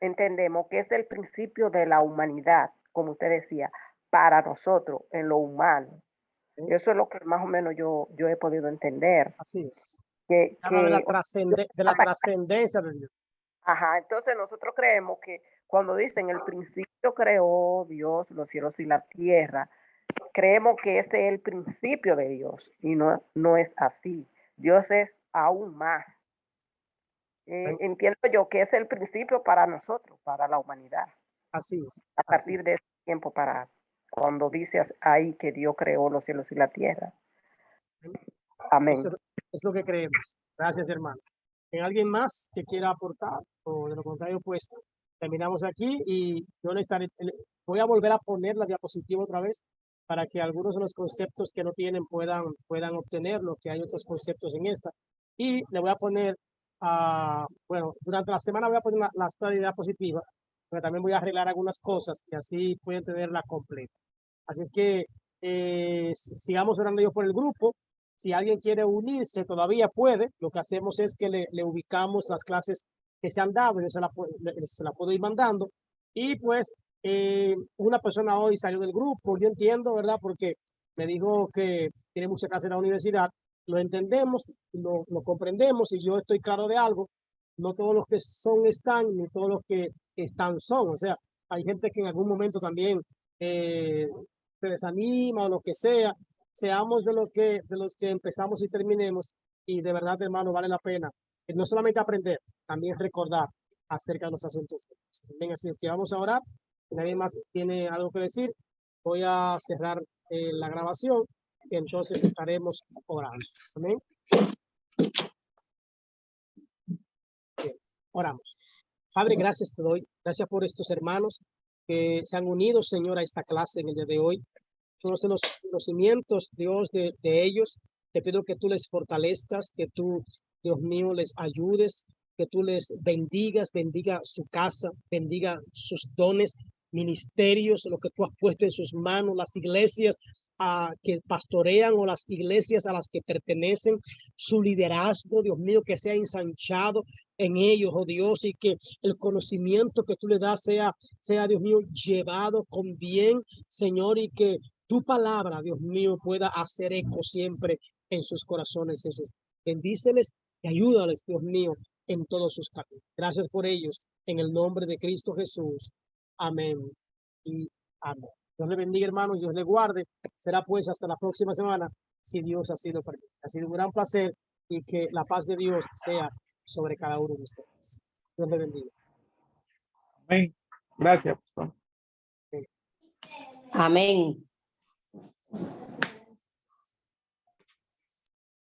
entendemos que es el principio de la humanidad, como usted decía, para nosotros, en lo humano. Eso es lo que más o menos yo he podido entender. Así es. Que, Habla de la trascendencia de Dios. Ajá, entonces nosotros creemos que cuando dicen el principio creó Dios los cielos y la tierra, creemos que ese es el principio de Dios y no es así. Dios es aún más. Entiendo yo que es el principio para nosotros, para la humanidad. Así es. A partir de ese tiempo para cuando dices ahí que Dios creó los cielos y la tierra. Amén. Eso es lo que creemos. Gracias, hermano. ¿Hay alguien más que quiera aportar? O de lo contrario, pues terminamos aquí y yo voy a volver a poner la diapositiva otra vez para que algunos de los conceptos que no tienen puedan obtenerlo, que hay otros conceptos en esta. Y le voy a poner, bueno, durante la semana voy a poner la diapositiva, pero también voy a arreglar algunas cosas y así pueden tenerla completa. Así es que sigamos orando yo por el grupo. Si alguien quiere unirse, todavía puede. Lo que hacemos es que le ubicamos las clases que se han dado, yo se la puedo ir mandando. Y pues una persona hoy salió del grupo, yo entiendo, ¿verdad? Porque me dijo que tiene mucha clase en la universidad. Lo entendemos, lo comprendemos y yo estoy claro de algo. No todos los que son están, ni todos los que están son. O sea, hay gente que en algún momento también se desanima o lo que sea. Seamos de los que empezamos y terminemos, y de verdad, hermano, vale la pena no solamente aprender, también recordar acerca de los asuntos. Bien, así que vamos a orar. Si nadie más tiene algo que decir, voy a cerrar la grabación y entonces estaremos orando. Amén. Oramos. Padre, gracias te doy. Gracias por estos hermanos que se han unido, Señor, a esta clase en el día de hoy. Conoce los conocimientos, Dios, de ellos. Te pido que tú les fortalezcas, que tú, Dios mío, les ayudes, que tú les bendigas, bendiga su casa, bendiga sus dones, ministerios, lo que tú has puesto en sus manos, las iglesias que pastorean o las iglesias a las que pertenecen, su liderazgo, Dios mío, que sea ensanchado en ellos, oh Dios, y que el conocimiento que tú le das sea, Dios mío, llevado con bien, Señor, y que tu palabra, Dios mío, pueda hacer eco siempre en sus corazones. Jesús. Bendíceles y ayúdales, Dios mío, en todos sus caminos. Gracias por ellos, en el nombre de Cristo Jesús. Amén y amén. Dios le bendiga, hermanos, Dios le guarde. Será pues hasta la próxima semana, si Dios ha sido permitido. Ha sido un gran placer y que la paz de Dios sea sobre cada uno de ustedes. Dios le bendiga. Amén. Gracias, pastor. Amén.